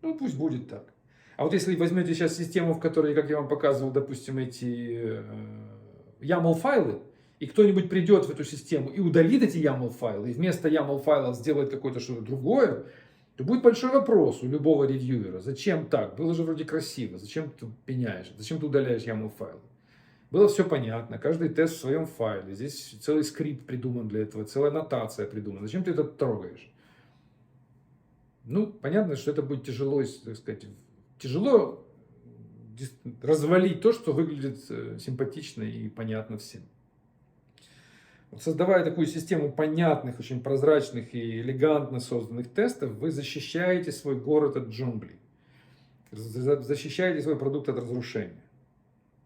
Speaker 1: Пусть будет так. А вот если возьмете сейчас систему, в которой, как я вам показывал, допустим, эти YAML-файлы, и кто-нибудь придет в эту систему и удалит эти YAML-файлы, и вместо YAML-файлов сделает какое-то что-то другое, то будет большой вопрос у любого ревьюера. Зачем так? Было же вроде красиво. Зачем ты пеняешь? Зачем ты удаляешь YAML файлы? Было все понятно. Каждый тест в своем файле. Здесь целый скрипт придуман для этого. Целая аннотация придумана. Зачем ты это трогаешь? Ну, понятно, что это будет тяжело, так сказать, тяжело развалить то, что выглядит симпатично и понятно всем. Вот создавая такую систему понятных, очень прозрачных и элегантно созданных тестов, вы защищаете свой город от джунглей, защищаете свой продукт от разрушения.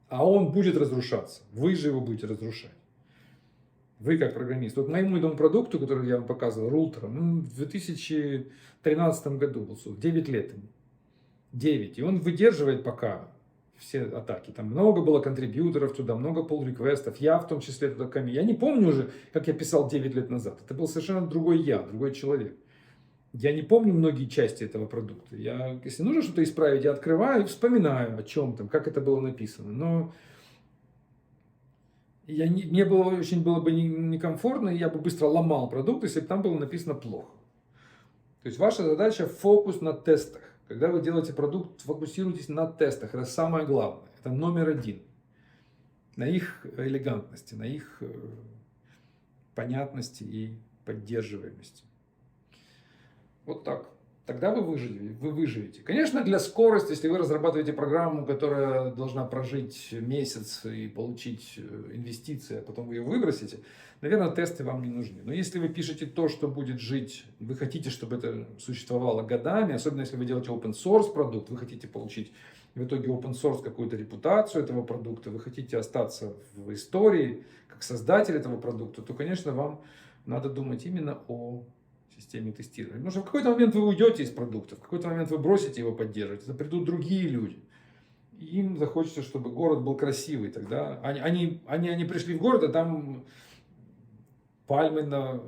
Speaker 1: А он будет разрушаться, вы же его будете разрушать. Вы как программист. Вот моему этому продукту, который я вам показывал, Рултера, в 2013 году был, 9 лет ему. 9. И он выдерживает пока все атаки. Там много было контрибьюторов туда, много pull-реквестов. Я в том числе туда коммит. Я не помню уже, как я писал 9 лет назад. Это был совершенно другой я, другой человек. Я не помню многие части этого продукта. Я, если нужно что-то исправить, я открываю и вспоминаю о чем там, как это было написано. Но мне очень было бы некомфортно, и я бы быстро ломал продукт, если бы там было написано плохо. То есть ваша задача фокус на тестах. Когда вы делаете продукт, фокусируйтесь на тестах. Это самое главное. Это номер один. На их элегантности, на их понятности и поддерживаемости. Вот так. Тогда вы выживете. Конечно, для скорости, если вы разрабатываете программу, которая должна прожить месяц и получить инвестиции, а потом вы ее выбросите, наверное, тесты вам не нужны. Но если вы пишете то, что будет жить, вы хотите, чтобы это существовало годами, особенно если вы делаете open source продукт, вы хотите получить в итоге open source какую-то репутацию этого продукта, вы хотите остаться в истории как создатель этого продукта, то, конечно, вам надо думать именно о системе тестирования. Потому что в какой-то момент вы уйдете из продукта, в какой-то момент вы бросите его поддерживать, это придут другие люди. И им захочется, чтобы город был красивый. Тогда они пришли в город, а там пальмы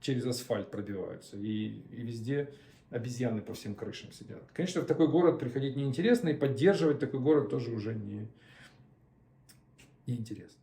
Speaker 1: через асфальт пробиваются. И везде обезьяны по всем крышам сидят. Конечно, в такой город приходить неинтересно, и поддерживать такой город тоже уже не интересно.